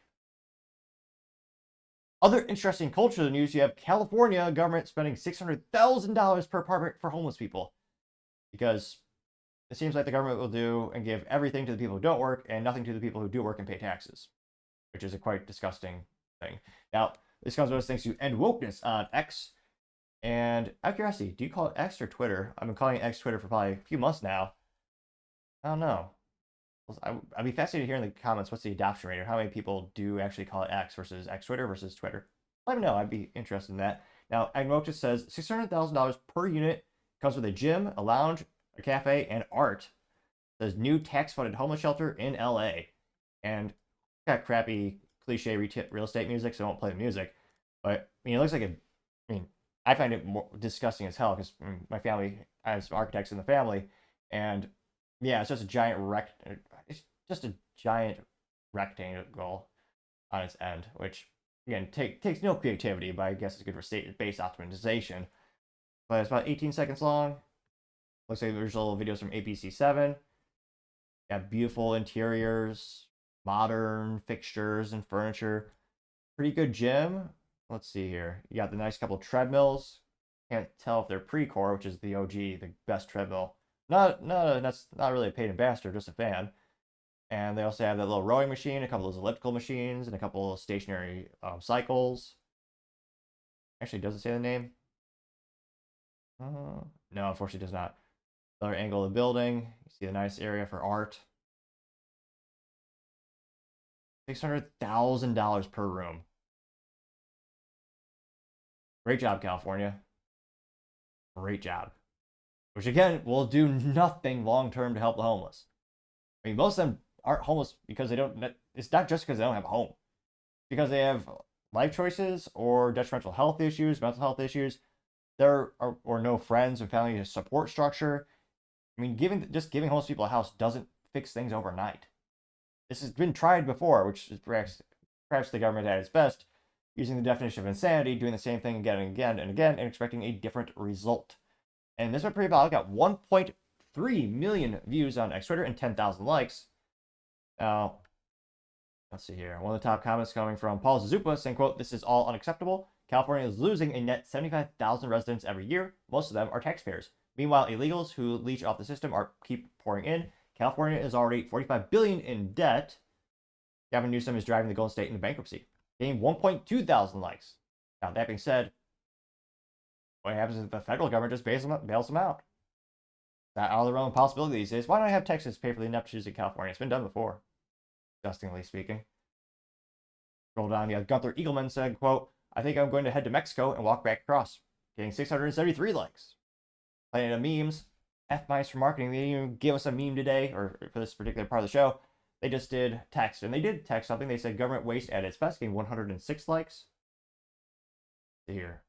Speaker 1: Other interesting cultural news, you have California government spending $600,000 per apartment for homeless people. Because it seems like the government will do and give everything to the people who don't work and nothing to the people who do work and pay taxes, which is a quite disgusting thing. Now, this comes with us thanks to End Wokeness on X. And out of curiosity, do you call it X or Twitter? I've been calling it X Twitter for probably a few months now. I don't know. I'd be fascinated to hear in the comments what's the adoption rate, or how many people do actually call it X versus X Twitter versus Twitter. Let me know. I'd be interested in that. Now, End Wokeness says $600,000 per unit, comes with a gym, a lounge, a cafe, and art. It says new tax-funded homeless shelter in LA. And got crappy cliche real estate music, so I won't play the music. But I mean, it looks like I find it more disgusting as hell because my family, I have some architects in the family, and yeah, it's just a giant rectangle on its end, which again takes no creativity, but I guess it's good for state-based optimization. But it's about 18 seconds long. Looks like there's little videos from APC7. Got beautiful interiors, modern fixtures and furniture. Pretty good gym. Let's see here. You got the nice couple treadmills. Can't tell if they're Precor, which is the OG, the best treadmill. That's not really a paid ambassador, just a fan. And they also have that little rowing machine, a couple of those elliptical machines, and a couple of stationary cycles. Actually, does it say the name? No, unfortunately, it does not. Another angle of the building. You see the nice area for art. $600,000 per room. Great job, California. Great job. Which again will do nothing long term to help the homeless. I mean, most of them aren't homeless because they don't. It's not just because they don't have a home. Because they have life choices or detrimental health issues, mental health issues. Or no friends and family support structure. I mean, just giving homeless people a house doesn't fix things overnight. This has been tried before, which is perhaps the government at its best, using the definition of insanity, doing the same thing again and again and again, and expecting a different result. And this went pretty well. I got 1.3 million views on X Twitter and 10,000 likes. Now, let's see here. One of the top comments coming from Paul Zazupa saying, quote, "This is all unacceptable. California is losing a net 75,000 residents every year. Most of them are taxpayers. Meanwhile, illegals who leech off the system keep pouring in. California is already $45 billion in debt. Gavin Newsom is driving the Golden State into bankruptcy." Getting 1.2 thousand likes. Now, that being said, what happens if the federal government just bails them out? That out of the realm of possibility these days. Why don't I have Texas pay for the ineptitudes in California? It's been done before, disgustingly speaking. Scroll down, you have Gunther Eagleman said, quote, "I think I'm going to head to Mexico and walk back across." Getting 673 likes. Plenty of memes. F-Mice for marketing. They didn't even give us a meme today, or for this particular part of the show. They just did text, and they did text something. They said government waste at its best, getting 106 likes. Here.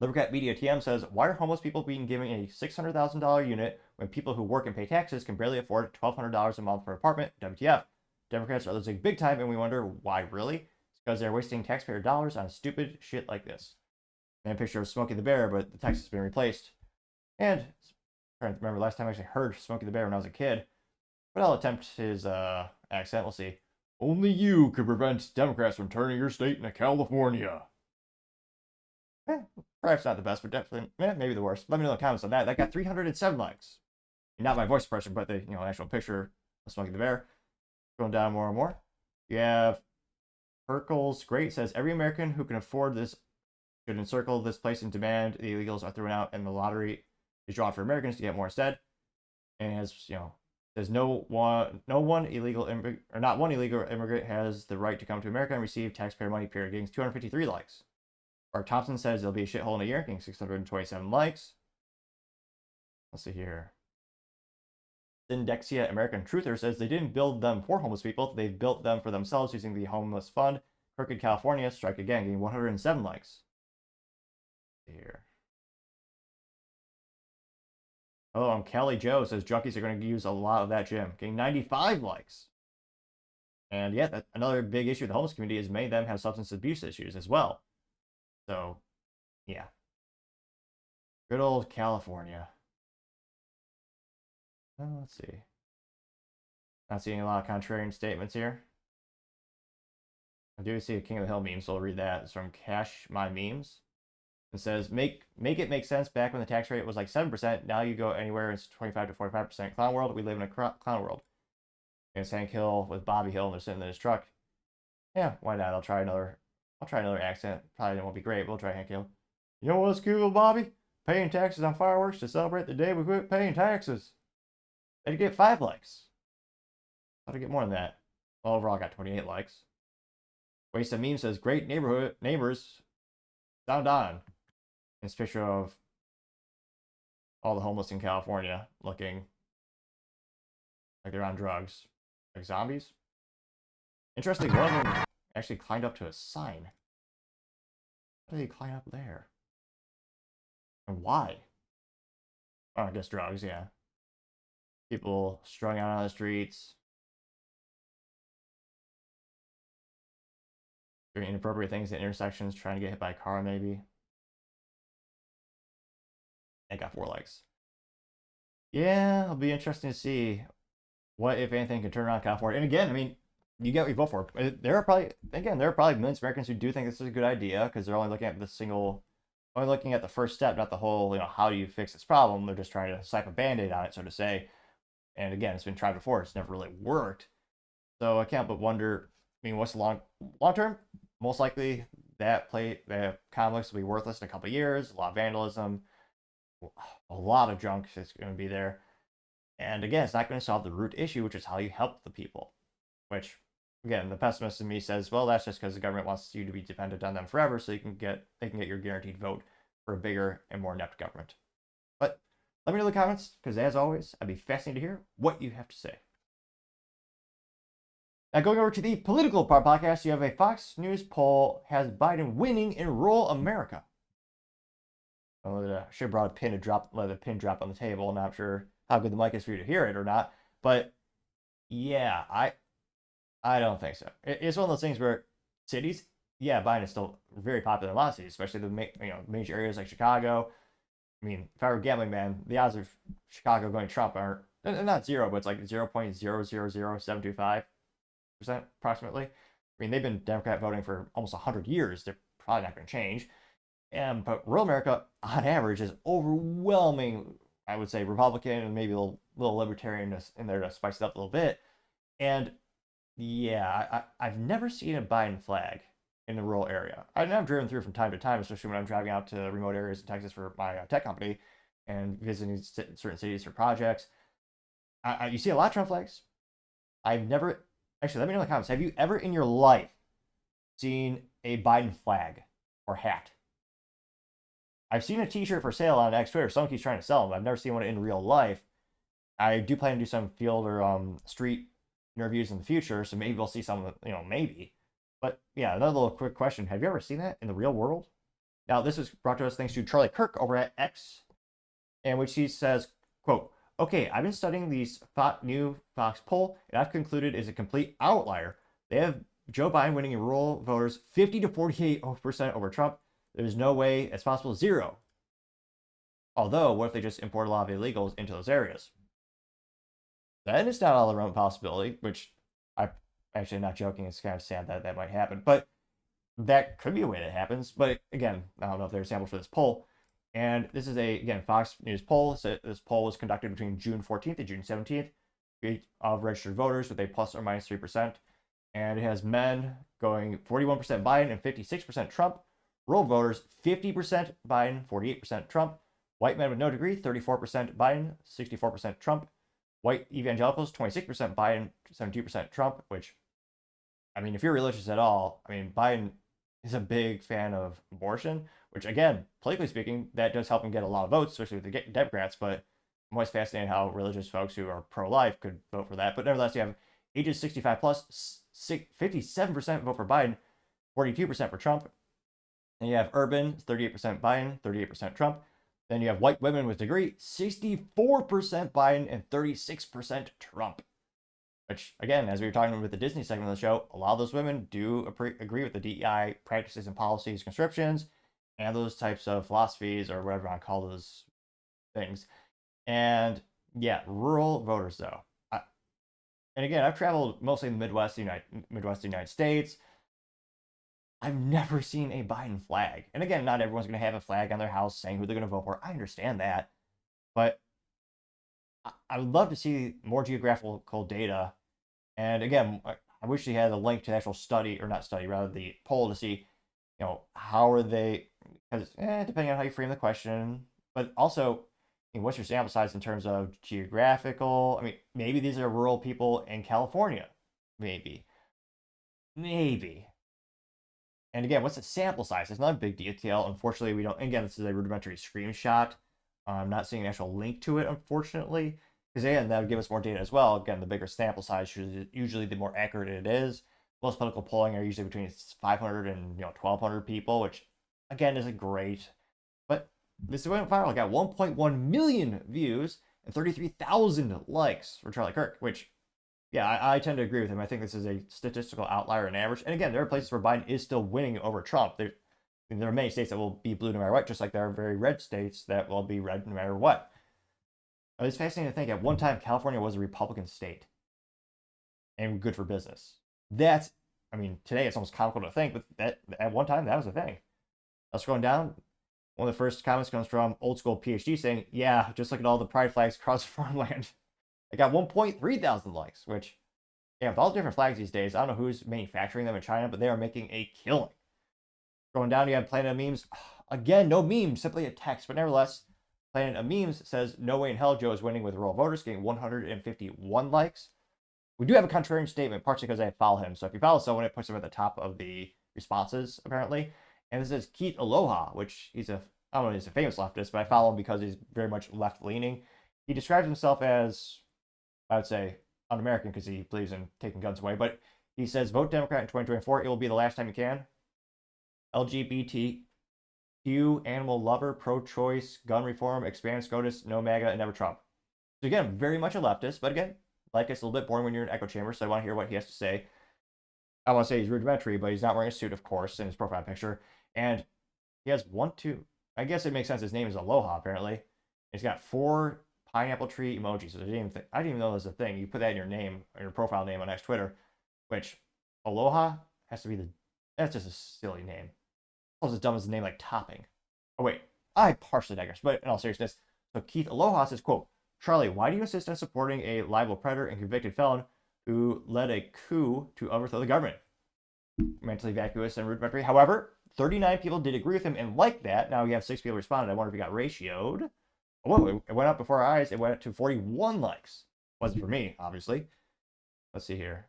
Speaker 1: Libercat Media TM says, "Why are homeless people being given a $600,000 unit when people who work and pay taxes can barely afford $1,200 a month per apartment? WTF? Democrats are losing big time, and we wonder why, really? It's because they're wasting taxpayer dollars on stupid shit like this." And a picture of Smokey the Bear, but the text has been replaced. And I'm trying to remember last time I actually heard Smokey the Bear when I was a kid. But I'll attempt his accent. We'll see. "Only you could prevent Democrats from turning your state into California." Perhaps not the best, but definitely maybe the worst. Let me know in the comments on that. That got 307 likes. Not my voice impression, but the actual picture of Smokey the Bear. Going down more and more. You have Hercules Great says, "Every American who can afford this should encircle this place in demand. The illegals are thrown out, and the lottery is drawn for Americans to get more instead." And it has says not one illegal immigrant has the right to come to America and receive taxpayer money, period. Getting 253 likes. Mark Thompson says it'll be a shithole in a year, getting 627 likes. Let's see here. Indexia American Truther says they didn't build them for homeless people, they've built them for themselves using the homeless fund. Crooked California, strike again, getting 107 likes. Let's see here. Oh, and Kelly Joe says junkies are going to use a lot of that gym, getting 95 likes. And yeah, another big issue with the homeless community is many of them have substance abuse issues as well. So, yeah. Good old California. Let's see. Not seeing a lot of contrarian statements here. I do see a King of the Hill meme, so I'll read that. It's from Cash My Memes. It says, make it make sense. Back when the tax rate was like 7%, now you go anywhere, it's 25 to 45%. Clown world, we live in a clown world. And it's Hank Hill with Bobby Hill, and they're sitting in his truck. Yeah, why not? I'll try another accent. Probably won't be great, but we'll try Hank Hill. You know what's cool, Bobby? Paying taxes on fireworks to celebrate the day we quit paying taxes. They'd get 5 likes. How'd I get more than that? Well, overall, I got 28 likes. Waste of Meme says, great neighbors. Sound on. This picture of all the homeless in California looking like they're on drugs. Like zombies. Interesting, one of them actually climbed up to a sign. How did he climb up there? And why? Oh, I guess drugs, yeah. People strung out on the streets. Doing inappropriate things at intersections, trying to get hit by a car, maybe. I got 4 likes. Yeah, it'll be interesting to see what, if anything, can turn around California. And again, I mean, you get what you vote for. There are probably millions of Americans who do think this is a good idea because they're only looking at the first step, not the whole, how do you fix this problem? They're just trying to slap a band-aid on it, so to say. And again, it's been tried before. It's never really worked. So I can't but wonder, I mean, what's the long term? Most likely the complex will be worthless in a couple of years. A lot of vandalism, a lot of junk is going to be there. And again, it's not going to solve the root issue, which is how you help the people. Which, again, the pessimist in me says, well, that's just because the government wants you to be dependent on them forever, so they can get your guaranteed vote for a bigger and more inept government. But let me know in the comments, because as always, I'd be fascinated to hear what you have to say. Now, going over to the political part podcast, you have a Fox News poll has Biden winning in rural America. I should have brought a pin to let the pin drop on the table. I'm not sure how good the mic is for you to hear it or not, but yeah, I don't think so. It's one of those things where cities, yeah, Biden is still very popular in a lot of cities, especially the major areas like Chicago. I mean, if I were a gambling man, the odds of Chicago going Trump are not 0, but it's like 0.000725%. Approximately. I mean, they've been Democrat voting for almost 100 years. They're probably not going to change. But rural America, on average, is overwhelming, I would say, Republican and maybe a little libertarianness in there to spice it up a little bit. And yeah, I've never seen a Biden flag in the rural area. I've driven through from time to time, especially when I'm driving out to remote areas in Texas for my tech company and visiting certain cities for projects. You see a lot of Trump flags. I've never... Actually, let me know in the comments. Have you ever in your life seen a Biden flag or hat? I've seen a t-shirt for sale on X Twitter. Someone keeps trying to sell them. I've never seen one in real life. I do plan to do some field or street interviews in the future, so maybe we'll see some, maybe. But yeah, another little quick question. Have you ever seen that in the real world? Now, this was brought to us thanks to Charlie Kirk over at X, in which he says, quote, okay, I've been studying these new Fox poll, and I've concluded is a complete outlier. They have Joe Biden winning in rural voters 50 to 48% over Trump. There's no way it's possible. 0. Although, what if they just import a lot of illegals into those areas? That is not all the remote possibility, which I'm actually not joking. It's kind of sad that might happen. But that could be a way that happens. But again, I don't know if they're sampled for this poll. And this is again, Fox News poll. So this poll was conducted between June 14th and June 17th of registered voters with a plus or minus 3%. And it has men going 41% Biden and 56% Trump. Rural voters, 50% Biden, 48% Trump. White men with no degree, 34% Biden, 64% Trump. White evangelicals, 26% Biden, 72% Trump, which, I mean, if you're religious at all, I mean, Biden is a big fan of abortion, which, again, politically speaking, that does help him get a lot of votes, especially with the Democrats, but I'm always fascinated how religious folks who are pro-life could vote for that. But nevertheless, you have ages 65 plus, 57% vote for Biden, 42% for Trump. And you have urban, 38% Biden, 38% Trump. Then you have white women with degree, 64% Biden and 36% Trump. Which, again, as we were talking with the Disney segment of the show, a lot of those women do agree with the DEI practices and policies, conscriptions, and those types of philosophies, or whatever I call those things. And yeah, rural voters, though. And again, I've traveled mostly in the Midwest, United States. I've never seen a Biden flag. And again, not everyone's going to have a flag on their house saying who they're going to vote for. I understand that. But I would love to see more geographical data. And again, I wish they had a link to the actual study, or not study, rather the poll to see, how are they, because depending on how you frame the question, but also, what's your sample size in terms of geographical? I mean, maybe these are rural people in California. Maybe. And again, what's the sample size? It's not a big detail. Unfortunately, we don't. Again, this is a rudimentary screenshot. I'm not seeing an actual link to it, unfortunately. Because again, that would give us more data as well. Again, the bigger sample size, usually the more accurate it is. Most political polling are usually between 500 and 1,200 people, which again isn't great. But this went viral. It got 1.1 million views and 33,000 likes for Charlie Kirk, which, yeah, I tend to agree with him. I think this is a statistical outlier and average. And again, there are places where Biden is still winning over Trump. There are many states that will be blue no matter what, just like there are very red states that will be red no matter what. It's fascinating to think at one time California was a Republican state and good for business. Today it's almost comical to think, but that at one time that was a thing. I was scrolling down. One of the first comments comes from Old School PhD saying, "Yeah, just look at all the pride flags across the farmland." It got 1.3 thousand likes, which, yeah, with all the different flags these days, I don't know who's manufacturing them in China, but they are making a killing. Going down, you have Planet of Memes. Again, no memes, simply a text, but nevertheless, Planet of Memes says, "No way in hell Joe is winning with rural voters," getting 151 likes. We do have a contrarian statement, partially because I follow him. So if you follow someone, it puts him at the top of the responses, apparently. And this is Keith Aloha, which I don't know if he's a famous leftist, but I follow him because he's very much left-leaning. He describes himself as, I would say, un-American because he believes in taking guns away. But he says, "Vote Democrat in 2024. It will be the last time you can. LGBTQ, animal lover, pro-choice, gun reform, expand SCOTUS, no MAGA, and never Trump." So again, very much a leftist, but again, like it's a little bit boring when you're in an echo chamber, so I want to hear what he has to say. I want to say he's rudimentary, but he's not wearing a suit, of course, in his profile picture. And he has I guess it makes sense. His name is Aloha, apparently. He's got 4 pineapple tree emojis. So I didn't even know there's a thing. You put that in your name, or your profile name on X Twitter, which Aloha has to be that's just a silly name. Almost as dumb as the name like Topping. Oh, wait. I partially digress, but in all seriousness, so Keith Aloha says, quote, "Charlie, why do you insist on supporting a liable predator and convicted felon who led a coup to overthrow the government?" Mentally vacuous and rudimentary. However, 39 people did agree with him and like that. Now we have 6 people responded. I wonder if he got ratioed. Oh, it went up before our eyes. It went up to 41 likes. Wasn't for me, obviously. Let's see here.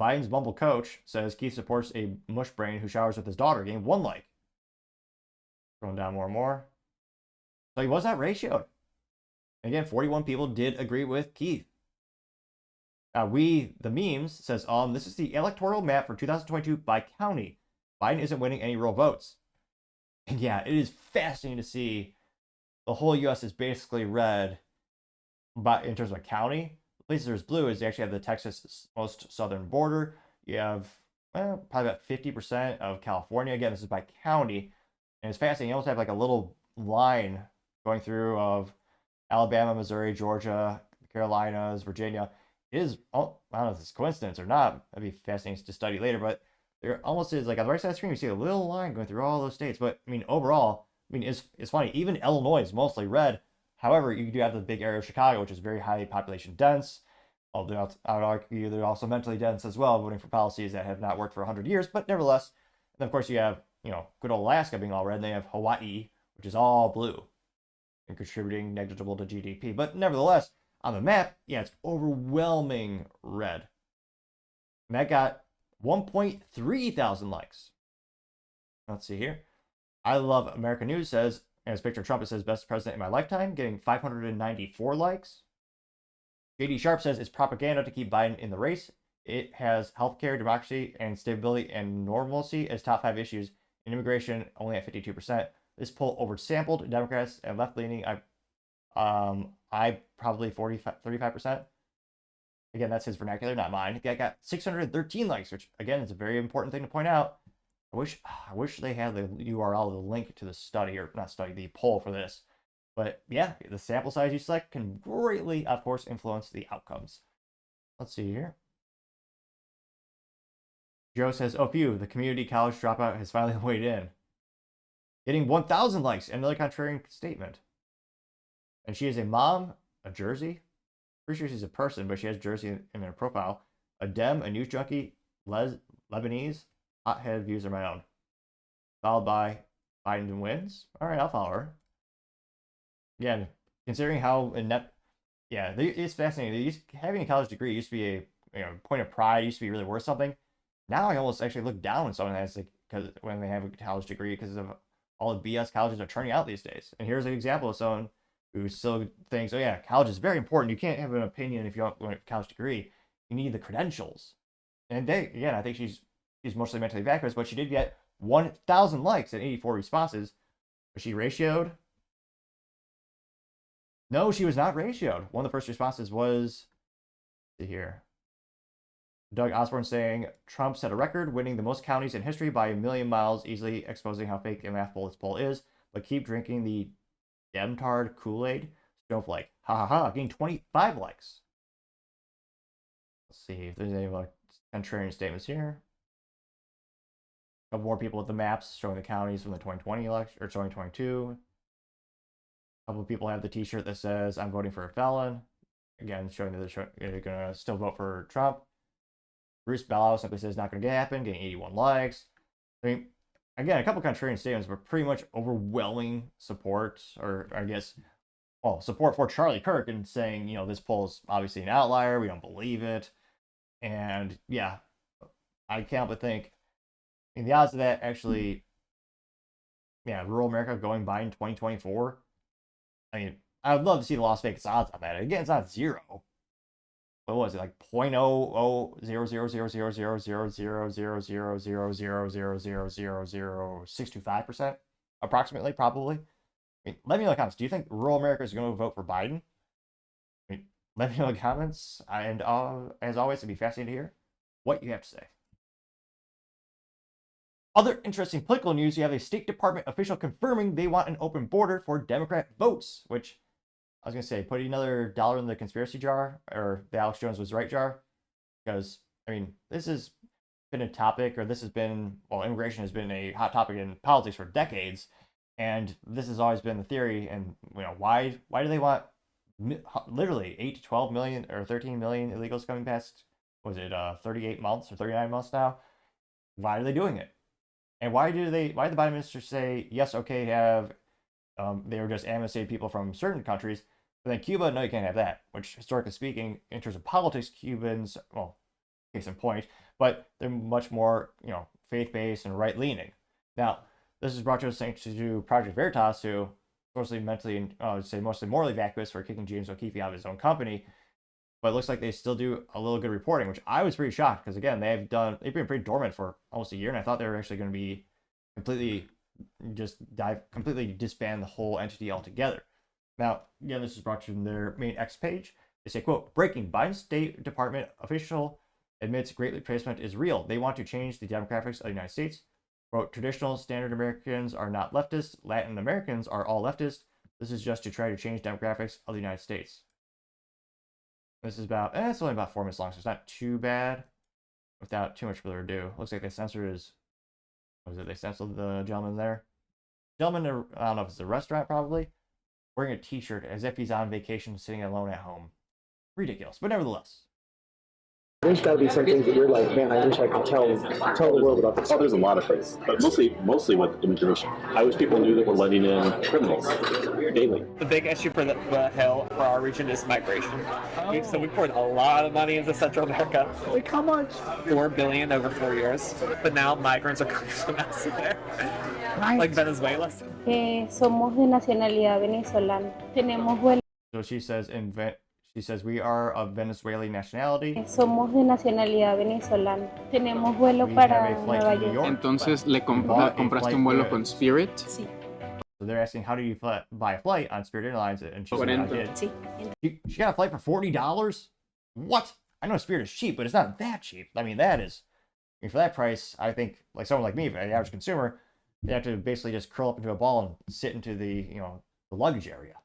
Speaker 1: Biden's Bumble coach says Keith supports a mush brain who showers with his daughter, getting 1 like. Going down more and more. So he was not ratioed. Again, 41 people did agree with Keith. The memes says, "This is the electoral map for 2022 by county. Biden isn't winning any rural votes." And yeah, it is fascinating to see the whole U.S. is basically red, but in terms of a county. The places there's blue is they actually have the Texas most southern border. You have probably about 50% of California. Again, this is by county. And it's fascinating. You almost have like a little line going through of Alabama, Missouri, Georgia, Carolinas, Virginia. It is, I don't know if it's a coincidence or not. That'd be fascinating to study later. But there almost is, like on the right side of the screen, you see a little line going through all those states. But overall, it's funny. Even Illinois is mostly red. However, you do have the big area of Chicago, which is very highly population dense. Although I would argue they're also mentally dense as well, voting for policies that have not worked for 100 years. But nevertheless, and of course you have, good old Alaska being all red, and they have Hawaii, which is all blue and contributing negligible to GDP. But nevertheless, on the map, yeah, it's overwhelming red. And that got 1.3 thousand likes. Let's see here. I Love American News says, and his picture of Trump, it says, "Best president in my lifetime," getting 594 likes. JD Sharp says it's propaganda to keep Biden in the race. It has healthcare, democracy, and stability and normalcy as top 5 issues, and immigration only at 52%. This poll oversampled Democrats and left-leaning. I I probably 35%. Again, that's his vernacular, not mine. That got 613 likes, which again is a very important thing to point out. I wish they had the URL, the link to the study, or not study, the poll for this. But yeah, the sample size you select can greatly, of course, influence the outcomes. Let's see here. Joe says, oh, phew, the community college dropout has finally weighed in. Getting 1,000 likes, another contrarian statement. And she is a mom, a Jersey. Pretty sure she's a person, but she has Jersey in her profile. A Dem, a news junkie, Lebanese, hothead views are my own. Followed by Biden wins. All right, I'll follow her. Yeah, considering how inept, yeah, it's fascinating. Having a college degree used to be a point of pride. Used to be really worth something. Now I almost actually look down when someone has when they have a college degree because of all the BS colleges are turning out these days. And here's an example of someone who still thinks, oh yeah, college is very important. You can't have an opinion if you don't want a college degree. You need the credentials. And again, I think she's mostly mentally vacuous, but she did get 1,000 likes and 84 responses. Was she ratioed? No, she was not ratioed. One of the first responses was, let's see here, Doug Osborne saying, Trump set a record, winning the most counties in history by a million miles, easily exposing how fake and laughable this poll is. But keep drinking the Demtard Kool-Aid. Snowflake. Ha ha ha. Getting 25 likes. Let's see if there's any contrarian statements here. A couple more people with the maps showing the counties from the 2020 election, or 2022. A couple of people have the t-shirt that says, I'm voting for a felon. Again, showing that they're going to still vote for Trump. Bruce Bellow simply says not going to happen, getting 81 likes. I mean, again, a couple contrarian statements, but pretty much overwhelming support, or I guess, well, support for Charlie Kirk and saying, this poll is obviously an outlier. We don't believe it. And yeah, I can't but think, the odds of that actually, rural America going by in 2024. I mean, I would love to see the Las Vegas odds on that. Again, it's not zero. What was it, like 0.000000000000000000625% approximately, probably. I mean, let me know in the comments. Do you think rural America is going to vote for Biden? I mean, let me know in the comments. And as always, it'd be fascinating to hear what you have to say. Other interesting political news, you have a State Department official confirming they want an open border for Democrat votes, which I was going to say, put another dollar in the conspiracy jar, or the Alex Jones was right jar, because, I mean, this has been a topic, or this has been, well, immigration has been a hot topic in politics for decades, and this has always been the theory, and, why do they want literally 8 to 12 million, or 13 million illegals coming past, was it 38 months, or 39 months now? Why are they doing it? And why did the Biden administration say, yes, okay, have, they were just amnestied people from certain countries, but then Cuba, no, you can't have that, which historically speaking, in terms of politics, Cubans, well, case in point, but they're much more, faith-based and right-leaning. Now, this is brought to us thanks to Project Veritas, who mostly mostly morally vacuous for kicking James O'Keefe out of his own company, but it looks like they still do a little good reporting, which I was pretty shocked, because again, they've been pretty dormant for almost a year, and I thought they were actually going to be completely disband the whole entity altogether. Now, again, this is brought to you from their main X page. They say, quote, breaking, Biden State Department official admits great replacement is real. They want to change the demographics of the United States. Quote, traditional standard Americans are not leftist. Latin Americans are all leftist. This is just to try to change demographics of the United States. This is about, it's only about 4 minutes long, so it's not too bad. Without too much further ado, looks like they censored they censored the gentleman there. Gentleman, I don't know if it's a restaurant probably, wearing a t-shirt as if he's on vacation sitting alone at home. Ridiculous, but nevertheless.
Speaker 2: There's got to be some things that you're like, man, I wish I could tell the world about this.
Speaker 6: Oh, there's a lot of things, but mostly with immigration. I wish people knew that we're letting in criminals daily.
Speaker 7: The big issue for the Hill, for our region, is migration. So we poured a lot of money into Central America. Like how much? $4 billion over 4 years. But now migrants are coming from elsewhere, like Venezuela.
Speaker 5: Somos de nacionalidad venezolana. Tenemos vuelo.
Speaker 1: So she says we are of Venezuelan nationality.
Speaker 5: Somos de nacionalidad venezolana. Tenemos vuelo
Speaker 1: We
Speaker 5: para
Speaker 1: have a flight
Speaker 5: Nueva
Speaker 1: to New
Speaker 5: York.
Speaker 1: York.
Speaker 8: Entonces,
Speaker 1: Bought a
Speaker 8: compraste
Speaker 1: flight
Speaker 8: un vuelo
Speaker 1: to-
Speaker 8: con Spirit?
Speaker 5: Sí.
Speaker 1: So So they're asking, how do you buy a flight on Spirit Airlines? And she said, I did. She got a flight for $40? What? I know Spirit is cheap, but it's not that cheap. I mean, that is, I mean, for that price, I think like someone like me, an average consumer, they have to basically just curl up into a ball and sit into the, you know, the luggage area.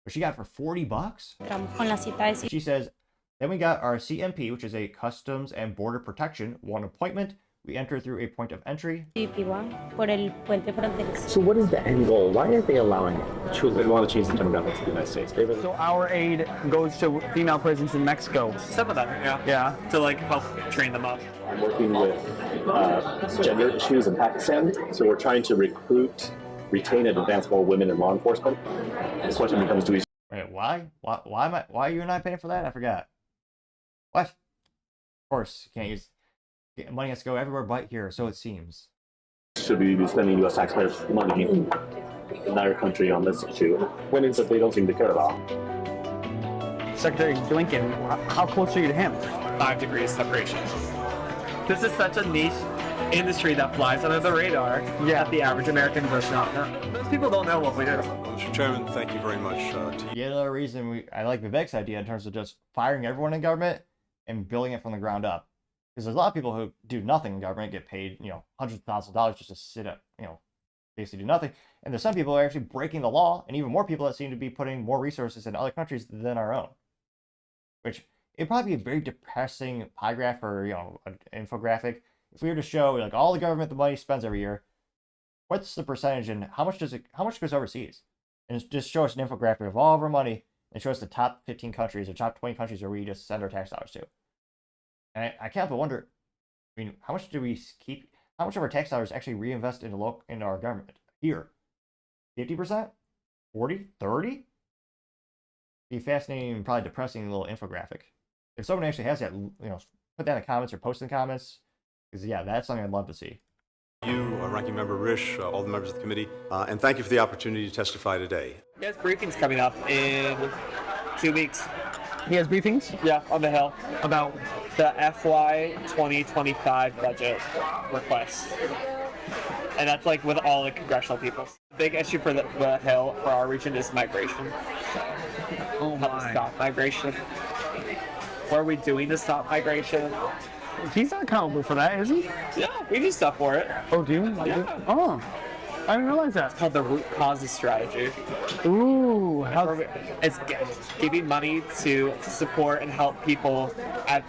Speaker 1: But she got it for $40. She says, then we got our CMP, which is a Customs and Border Protection, one appointment. We enter through a point of entry.
Speaker 6: So what is the end goal? Why are they allowing it? They want to change the demographics of the United States.
Speaker 8: So our aid goes to female prisons in Mexico.
Speaker 7: Some of them, yeah.
Speaker 8: Yeah.
Speaker 7: To like help train them up.
Speaker 6: I'm working with gender issues in Pakistan, so we're trying to recruit, retain, and advance more women in law enforcement. The question becomes, do we...
Speaker 1: Wait, why? Why are you not paying for that? I forgot. What? Of course, you can't use... Money has to go everywhere but here, so it seems.
Speaker 6: Should we be spending U.S. taxpayers' money in our country on this issue? Women's that they don't seem to care about.
Speaker 8: Secretary Blinken, how close are you to him?
Speaker 7: 5 degrees separation. This is such a niche industry that flies under the radar that the average American does not know. Most people don't know what we do.
Speaker 9: Mr. Chairman, thank you very much.
Speaker 1: Yet another reason I like Vivek's idea in terms of just firing everyone in government and building it from the ground up. Because there's a lot of people who do nothing in government, get paid, you know, hundreds of thousands of dollars just to sit up, you know, basically do nothing. And there's some people who are actually breaking the law, and even more people that seem to be putting more resources in other countries than our own. Which, it'd probably be a very depressing pie graph or, you know, an infographic. If we were to show, like, all the government the money spends every year, what's the percentage and how much goes overseas? And just show us an infographic of all of our money and show us the top 15 countries or top 20 countries where we just send our tax dollars to. And I can't but wonder, I mean, how much do we keep, how much of our tax dollars actually reinvest into our government here? 50%? 40? 30? Be fascinating and probably depressing little infographic. If someone actually has that, you know, put that in the comments or post in the comments, because yeah, that's something I'd love to see.
Speaker 9: You, Ranking Member Risch, all the members of the committee, and thank you for the opportunity to testify today.
Speaker 7: Yes, briefing's coming up in 2 weeks.
Speaker 8: He has briefings?
Speaker 7: Yeah, on the Hill.
Speaker 8: About?
Speaker 7: The FY 2025 budget request. And that's like with all the congressional people. Big issue for the Hill, for our region, is migration. So, help us stop migration. What are we doing to stop migration?
Speaker 8: He's not accountable for that, is he?
Speaker 7: Yeah, we do stuff for it.
Speaker 8: Oh, do you?
Speaker 7: Yeah.
Speaker 8: Oh, I didn't realize that.
Speaker 7: It's called the root causes strategy.
Speaker 8: Ooh,
Speaker 7: it's giving money to support and help people at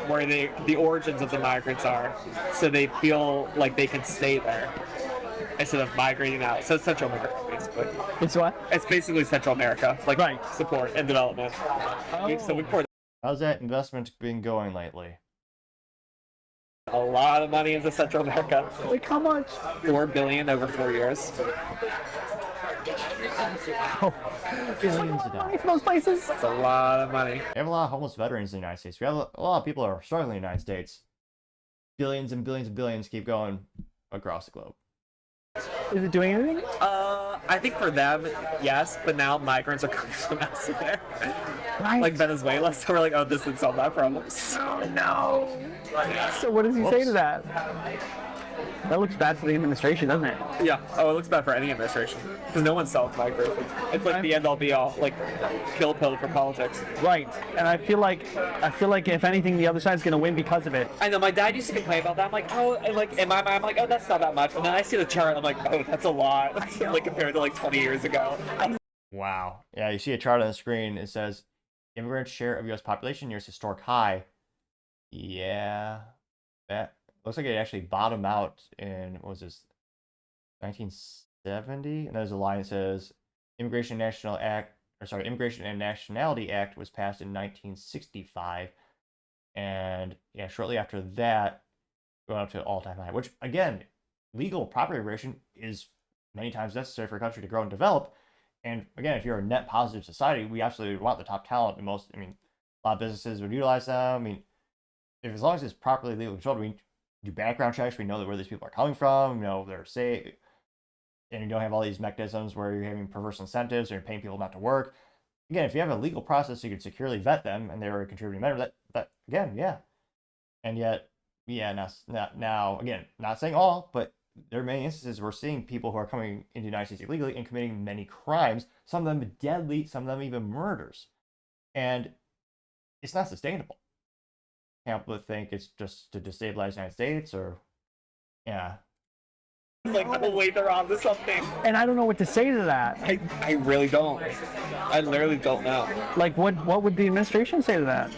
Speaker 7: where the origins of the migrants are, so they feel like they can stay there instead of migrating out. So it's Central America, basically.
Speaker 8: It's what?
Speaker 7: It's basically Central America, like support and development.
Speaker 8: Oh.
Speaker 7: So we poured
Speaker 1: how's that investment been going lately?
Speaker 7: a lot of money into Central America.
Speaker 8: Like how much?
Speaker 7: $4 billion over 4 years.
Speaker 8: Oh,
Speaker 1: Billions of dollars.
Speaker 8: for those places?
Speaker 7: It's a lot of money.
Speaker 1: We have a lot of homeless veterans in the United States. We have a lot of people that are struggling in the United States. Billions and billions and billions keep going across the globe.
Speaker 8: Is it doing anything?
Speaker 7: I think for them, yes, but now migrants are coming from elsewhere.
Speaker 8: Right.
Speaker 7: Like Venezuela, so we're like, oh, this didn't solve that problem.
Speaker 8: Oh, no. So what does he say to that? That looks bad for the administration, doesn't it?
Speaker 7: Yeah. Oh, it looks bad for any administration. Because no one solves migration. It's like the end-all be-all, like kill pill for politics.
Speaker 8: Right. And I feel like if anything, the other side's gonna win because of it.
Speaker 7: I know. My dad used to complain about that. I'm like, oh, and like in my mind, I'm like, oh, that's not that much. And then I see the chart, I'm like, oh, that's a lot. Like compared to like 20 years ago.
Speaker 1: Wow. Yeah, you see a chart on the screen. It says immigrant share of U.S. population near its historic high. Yeah, that looks like it actually bottomed out in, what was this, 1970? And there's a line that says Immigration and Nationality Act was passed in 1965. And yeah, shortly after that, going up to all-time high, which again, legal property immigration is many times necessary for a country to grow and develop. And again, if you're a net positive society, we absolutely want the top talent. And most, I mean, a lot of businesses would utilize them. I mean, if as long as it's properly legally controlled, we do background checks. We know that where these people are coming from. You know, they're safe, and you don't have all these mechanisms where you're having perverse incentives or you're paying people not to work. Again, if you have a legal process, you can securely vet them, and they're a contributing member. That again, yeah. And yet, yeah, now again, not saying all, but there are many instances we're seeing people who are coming into the United States illegally and committing many crimes, some of them deadly, some of them even murders. And it's not sustainable. Can't think it's just to destabilize the United States or, yeah.
Speaker 7: Like, oh wait, they're onto something.
Speaker 8: And I don't know what to say to that.
Speaker 7: I really don't. I literally don't know.
Speaker 8: Like, what would the administration say to that?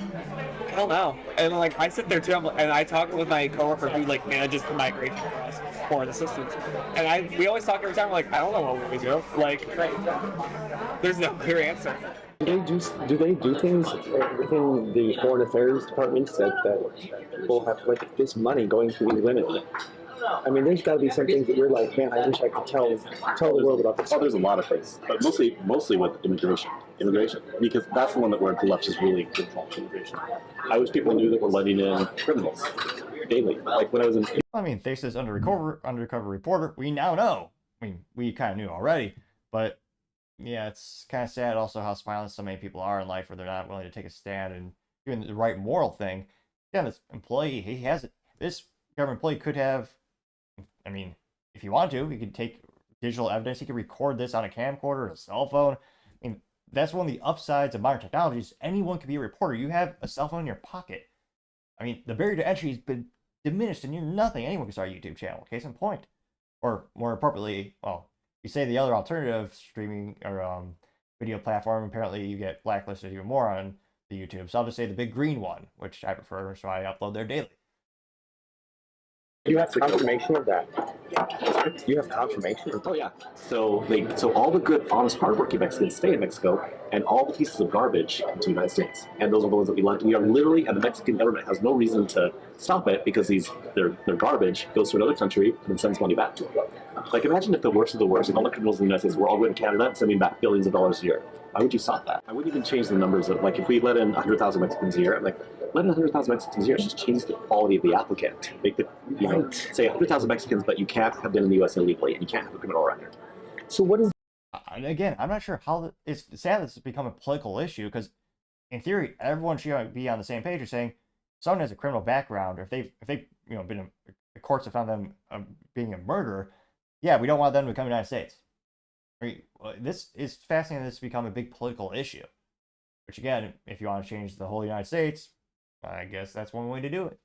Speaker 7: I don't know. And like, I sit there too, and I talk with my coworker who like manages the migration for us, for the systems. And we always talk every time. We're like, I don't know what we do. Like, there's no clear answer.
Speaker 6: Do they do things within the foreign affairs departments that people have like this money going to these women? I mean, there's got to be some things that you're like, man, I wish I could tell the world about this. Oh, there's a lot of things, but mostly with immigration, because that's the one that where the left is really controlling immigration. I wish people knew that we're letting in criminals daily. Like when I was in.
Speaker 1: I mean, thanks to this undercover reporter, we now know. I mean, we kind of knew already, but yeah, it's kind of sad also how spineless so many people are in life, where they're not willing to take a stand and doing the right moral thing. Yeah, this employee, this government employee could have. I mean, if you want to, you could take digital evidence. You could record this on a camcorder, a cell phone. I mean, that's one of the upsides of modern technologies. Anyone can be a reporter. You have a cell phone in your pocket. I mean, the barrier to entry has been diminished to near nothing. Anyone can start a YouTube channel. Case in point. Or more appropriately, well, you say the other alternative streaming or video platform, apparently you get blacklisted even more on the YouTube. So I'll just say the big green one, which I prefer, so I upload there daily.
Speaker 6: You have confirmation of that. You have confirmation. Oh yeah. So all the good, honest, hardworking Mexicans stay in Mexico, and all the pieces of garbage come to the United States. And those are the ones that we left. We are literally, and the Mexican government has no reason to stop it because their garbage goes to another country and then sends money back to them. Like imagine if the worst of the worst, if all the criminals in the United States were all going to Canada and sending back billions of dollars a year. Why would you stop that? I wouldn't even change the numbers of like if we let in 100,000 Mexicans a year, I'm like, let in 100,000 Mexicans a year, just change the quality of the applicant. Make the, say 100,000 Mexicans, but you can't have been in the U.S. illegally, and you can't have a criminal record. So what is?
Speaker 1: And again, I'm not sure how it's sad that it's become a political issue because, in theory, everyone should be on the same page of saying someone has a criminal background, or if they've been in the courts have found them being a murderer, yeah, we don't want them to come to the United States. I mean, this is fascinating. This has become a big political issue. Which again, if you want to change the whole United States, I guess that's one way to do it.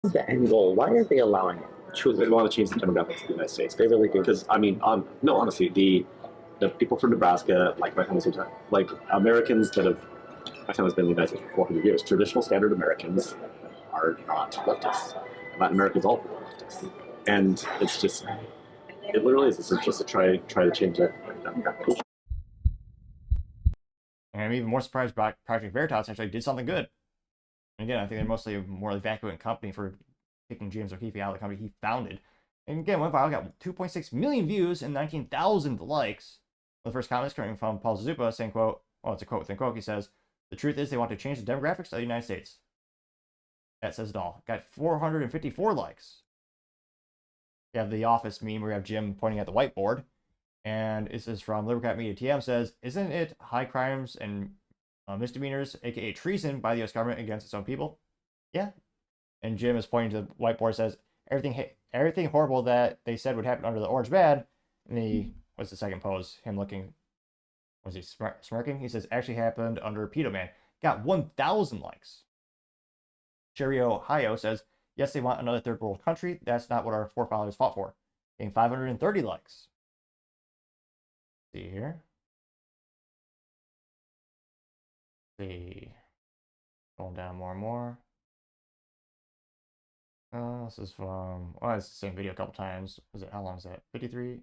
Speaker 6: What's the end goal? Why are they allowing it? Truly, they want to change the demographics of the United States. They really do. Because I mean, no, honestly, the people from Nebraska, like my family's like Americans that have, my family's been in the United States for 400 years. Traditional standard Americans are not leftists. Latin Americans all leftists, and it's just, it literally is. It's just to try to change the demographics.
Speaker 1: And I'm even more surprised by Project Veritas actually did something good. And again, I think they're mostly a more vacuant company for kicking James O'Keefe out of the company he founded. And again, one viral got 2.6 million views and 19,000 likes. The first comment is coming from Paul Zupa saying, quote, well, it's a quote within quote, he says, the truth is they want to change the demographics of the United States. That says it all. Got 454 likes. You have the Office meme where you have Jim pointing at the whiteboard. And this is from Libercat Media TM says, isn't it high crimes and misdemeanors, aka treason, by the U.S. government against its own people? Yeah. And Jim is pointing to the whiteboard, says, everything horrible that they said would happen under the orange bad. And what's the second pose? Him looking, was he smirking? He says, actually happened under Pedo Man. Got 1,000 likes. Cherry Ohio says, yes, they want another third world country. That's not what our forefathers fought for. Getting 530 likes. See here. See. Going down more and more. This is from, well, it's the same video a couple times. How long is that? 53?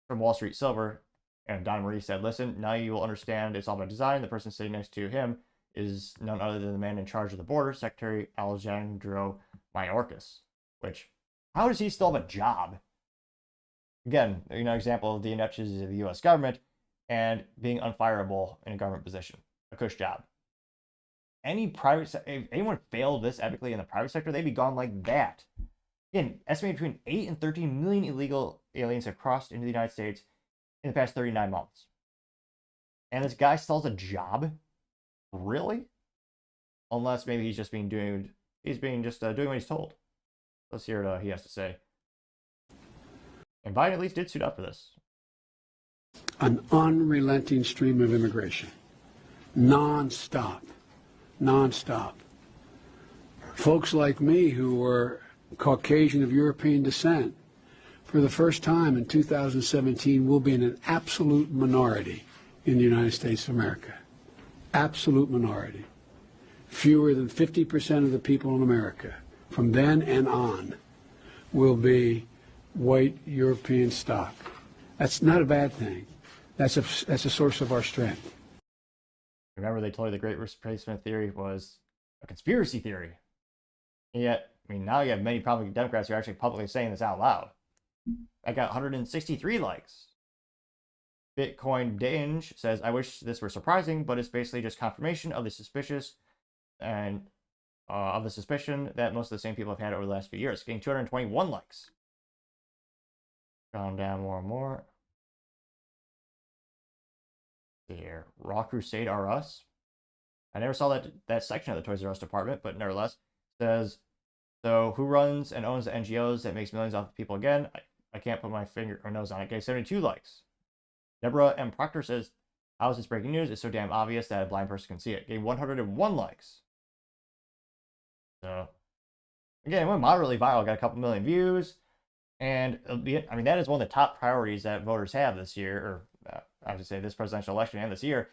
Speaker 1: From Wall Street Silver. And Don Marie said, listen, now you will understand it's all about design. The person sitting next to him is none other than the man in charge of the border, Secretary Alejandro Mayorkas. Which, how does he still have a job? Again, example of the ineptitudes of the U.S. government and being unfireable in a government position. A cush job. If anyone failed this epically in the private sector, they'd be gone like that. Again, estimated between 8 and 13 million illegal aliens have crossed into the United States in the past 39 months. And this guy still has a job? Really? Unless maybe he's just doing what he's told. Let's hear what he has to say. And Biden at least did suit up for this.
Speaker 10: An unrelenting stream of immigration, non-stop. Folks like me who were Caucasian of European descent, for the first time in 2017, will be in an absolute minority in the United States of America. Absolute minority. Fewer than 50% of the people in America, from then and on, will be white European stock. That's not a bad thing. That's a source of our strength.
Speaker 1: Remember, they told you the Great Replacement theory was a conspiracy theory. And yet, I mean, now you have many Republican Democrats who are actually publicly saying this out loud. I got 163 likes. Bitcoin Dange says, I wish this were surprising, but it's basically just confirmation of the suspicion that most of the same people have had over the last few years, getting 221 likes. Going down more and more. Here, Raw Crusade R Us. I never saw that section of the Toys R Us department, but nevertheless, says, so who runs and owns the NGOs that makes millions off of people again? I can't put my finger or nose on it. Okay, 72 likes. Deborah M. Proctor says, how is this breaking news? It's so damn obvious that a blind person can see it. Gave 101 likes. So, again, it went moderately viral, got a couple million views. And that is one of the top priorities that voters have this year, or I would say this presidential election and this year.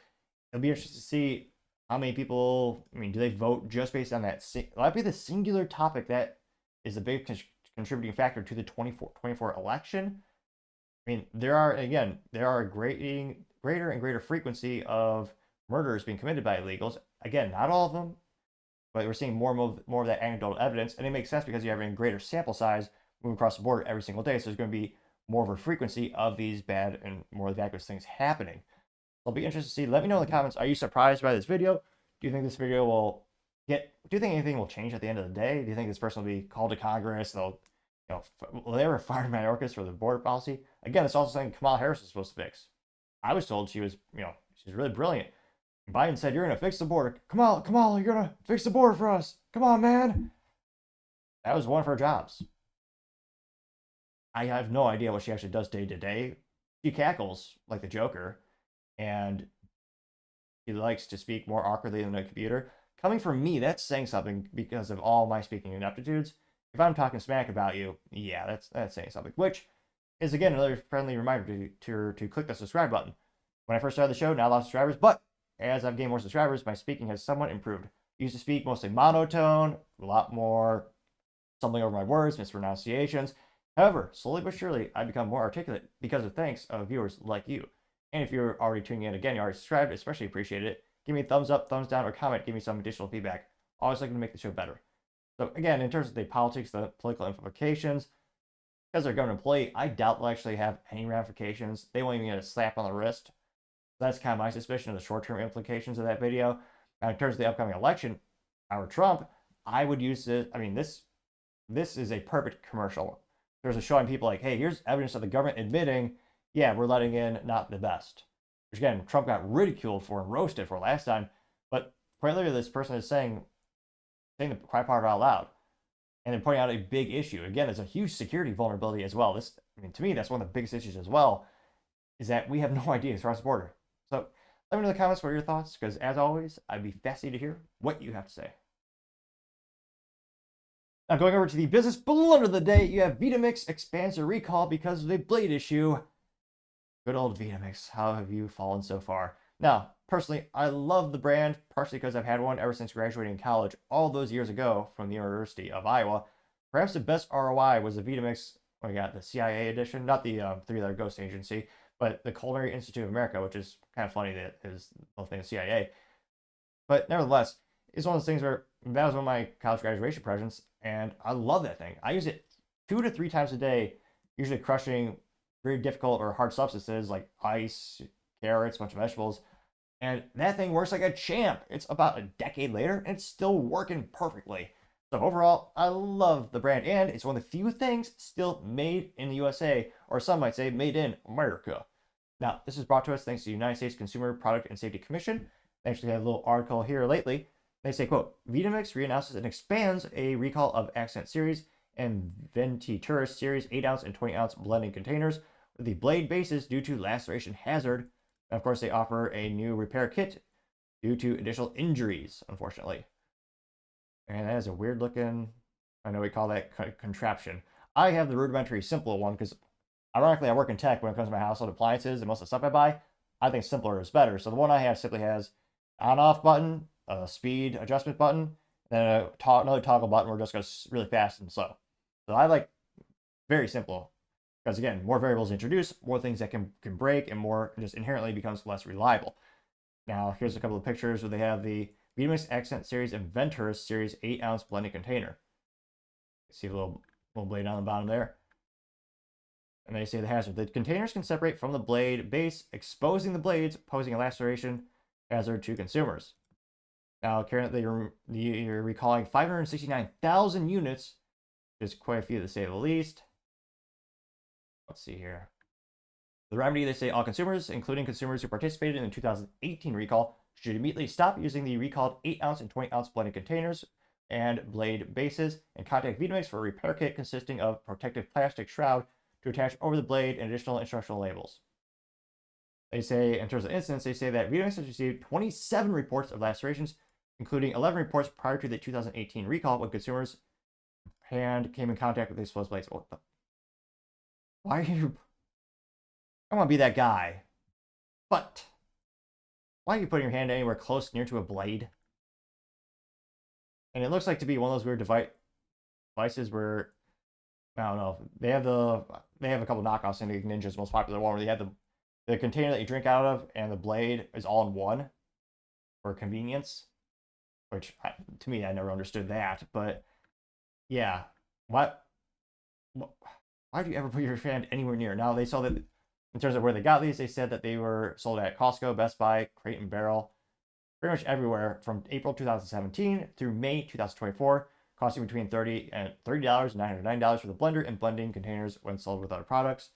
Speaker 1: It'll be interesting to see how many people, do they vote just based on that? Will that be the singular topic that is the big contributing factor to the 24 election? There are a greater and greater frequency of murders being committed by illegals. Again, not all of them, but we're seeing more of that anecdotal evidence, and it makes sense because you're having a greater sample size moving across the border every single day, so there's going to be more of a frequency of these bad and more vacuous things happening. I'll be interested to see. Let me know in the comments, are you surprised by this video? Do you think this video will do you think anything will change at the end of the day? Do you think this person will be called to Congress? Will they ever fire Mayorkas for the border policy? Again, it's also something Kamala Harris is supposed to fix. I was told she was, she's really brilliant. Biden said, you're going to fix the border. Kamala, you're going to fix the border for us. Come on, man. That was one of her jobs. I have no idea what she actually does day to day. She cackles like the Joker, and she likes to speak more awkwardly than a computer. Coming from me, that's saying something because of all my speaking ineptitudes. If I'm talking smack about you, yeah, that's saying something. Which is, again, another friendly reminder to click the subscribe button. When I first started the show, not a lot of subscribers, but as I've gained more subscribers, my speaking has somewhat improved. I used to speak mostly monotone, a lot more stumbling over my words, mispronunciations. However, slowly but surely, I've become more articulate because of thanks of viewers like you. And if you're already tuning in again, you already subscribed, especially appreciate it. Give me a thumbs up, thumbs down, or comment. Give me some additional feedback. Always looking to make the show better. So again, in terms of the politics, the political implications, because they're a government employee, I doubt they'll actually have any ramifications. They won't even get a slap on the wrist. That's kind of my suspicion of the short-term implications of that video. Now, in terms of the upcoming election, our Trump, I would use it. This is a perfect commercial. There's a showing people like, hey, here's evidence of the government admitting, yeah, we're letting in not the best. Which again, Trump got ridiculed for and roasted for last time. But quite literally, this person is saying the quiet part out loud. And then pointing out a big issue. Again, it's a huge security vulnerability as well. To me, that's one of the biggest issues as well, is that we have no idea across the border. So let me know in the comments what are your thoughts, because as always, I'd be fascinated to hear what you have to say. Now, going over to the business blunder of the day, you have Vitamix expands their recall because of a blade issue. Good old Vitamix, how have you fallen so far? Now, personally, I love the brand, partially because I've had one ever since graduating college all those years ago from the University of Iowa. Perhaps the best ROI was the Vitamix, we got the CIA edition, not the three-letter ghost agency, but the Culinary Institute of America, which is kind of funny that is both named CIA. But nevertheless, it's one of those things where that was one of my college graduation presents, and I love that thing. I use it 2 to 3 times a day, usually crushing very difficult or hard substances like ice, carrots, a bunch of vegetables, and that thing works like a champ. It's about a decade later, and it's still working perfectly. So overall, I love the brand, and it's one of the few things still made in the USA, or some might say made in America. Now, this is brought to us thanks to the United States Consumer Product and Safety Commission. They actually had a little article here lately. They say, quote, Vitamix reannounces and expands a recall of Accent series and Venti Tourist Series 8-ounce and 20-ounce blending containers with the blade bases due to laceration hazard. And of course, they offer a new repair kit due to additional injuries, unfortunately. And that is a weird looking, I know we call that contraption. I have the rudimentary simple one because ironically I work in tech when it comes to my household appliances and most of the stuff I buy. I think simpler is better. So the one I have simply has on-off button, a speed adjustment button, then another toggle button where it just goes really fast and slow. So I like very simple because again, more variables introduced, more things that can break, and more just inherently becomes less reliable. Now here's a couple of pictures where they have the Vitamix Accent Series and Venturus Series 8-ounce blending container. See a little blade on the bottom there. And they say the hazard. The containers can separate from the blade base, exposing the blades, posing a laceration hazard to consumers. Now, currently, you're recalling 569,000 units, which is quite a few to say the least. Let's see here. The remedy, they say all consumers, including consumers who participated in the 2018 recall, should immediately stop using the recalled 8-ounce and 20-ounce blended containers and blade bases and contact Vitamix for a repair kit consisting of protective plastic shroud to attach over the blade and additional instructional labels. They say, in terms of incidents, they say that Vitamix has received 27 reports of lacerations, including 11 reports prior to the 2018 recall when consumers' hand came in contact with the exposed blades. What the? Why are you? I want to be that guy. But why are you putting your hand anywhere close near to a blade? And it looks like to be one of those weird devices where, I don't know, they have a couple knockoffs. I think Ninja's most popular one where they have the container that you drink out of and the blade is all in one for convenience, which to me, I never understood that. But yeah, why do you ever put your hand anywhere near? Now they saw that in terms of where they got these, they said that they were sold at Costco, Best Buy, Crate and Barrel, pretty much everywhere from April 2017 through May 2024, costing between $30 and $909 for the blender and blending containers when sold with other products.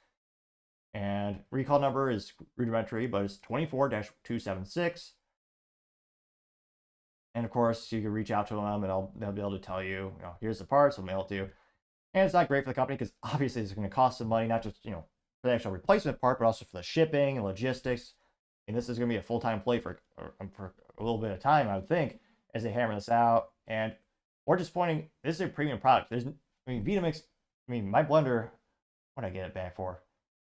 Speaker 1: And recall number is rudimentary, but it's 24-276. And of course, you can reach out to them and they'll be able to tell you, here's the parts, we'll mail it to you. And it's not great for the company because obviously it's going to cost some money, not just, for the actual replacement part, but also for the shipping and logistics. And this is going to be a full-time employee for a little bit of time, I would think, as they hammer this out. And more disappointing, this is a premium product. Vitamix, my blender, what did I get it back for?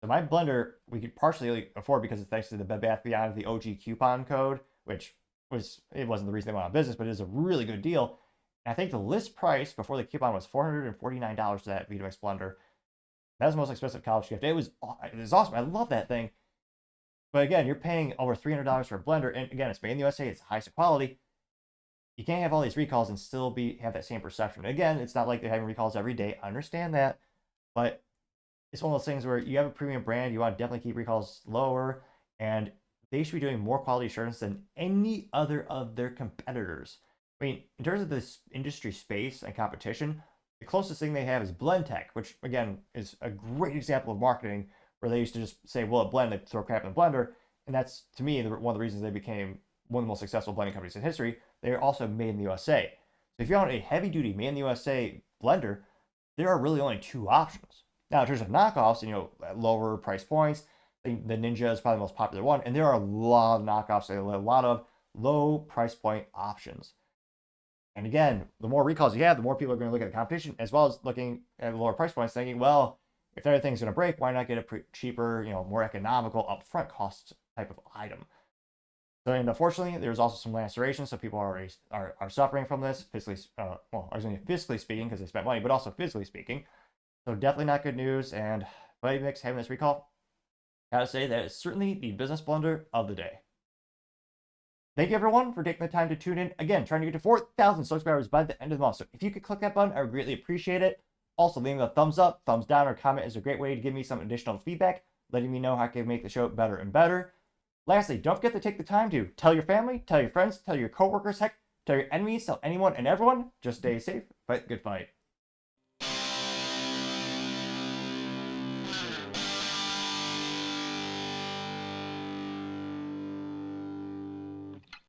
Speaker 1: So my blender, we could partially afford because it's thanks to the Bed Bath Beyond, the OG coupon code, which it wasn't the reason they went out of business, but it is a really good deal. And I think the list price before the coupon was $449 for that Vitamix blender. That was the most expensive college gift. It was awesome. I love that thing. But again, you're paying over $300 for a blender, and again, it's made in the USA. It's the highest quality. You can't have all these recalls and still have that same perception. Again, it's not like they're having recalls every day. I understand that, but it's one of those things where you have a premium brand. You want to definitely keep recalls lower, and they should be doing more quality assurance than any other of their competitors. In terms of this industry space and competition, the closest thing they have is Blendtec, which again is a great example of marketing where they used to just say, well, at Blend, they throw crap in the blender. And that's, to me, one of the reasons they became one of the most successful blending companies in history. They are also made in the USA. So if you want a heavy-duty made in the USA blender, there are really only two options. Now, in terms of knockoffs, at lower price points, the Ninja is probably the most popular one. And there are a lot of knockoffs, a lot of low price point options. And again, the more recalls you have, the more people are going to look at the competition, as well as looking at lower price points, thinking, well, if everything's going to break, why not get a cheaper, more economical upfront cost type of item? So, and unfortunately, there's also some lacerations, so people are suffering from this, physically speaking, because they spent money, but also physically speaking. So definitely not good news, and Vitamix having this recall, gotta say that it's certainly the business blunder of the day. Thank you, everyone, for taking the time to tune in. Again, trying to get to 4,000 subscribers by the end of the month. So if you could click that button, I would greatly appreciate it. Also, leaving a thumbs up, thumbs down, or comment is a great way to give me some additional feedback, letting me know how I can make the show better and better. Lastly, don't forget to take the time to tell your family, tell your friends, tell your coworkers, heck, tell your enemies, tell anyone and everyone. Just stay safe, fight the good fight.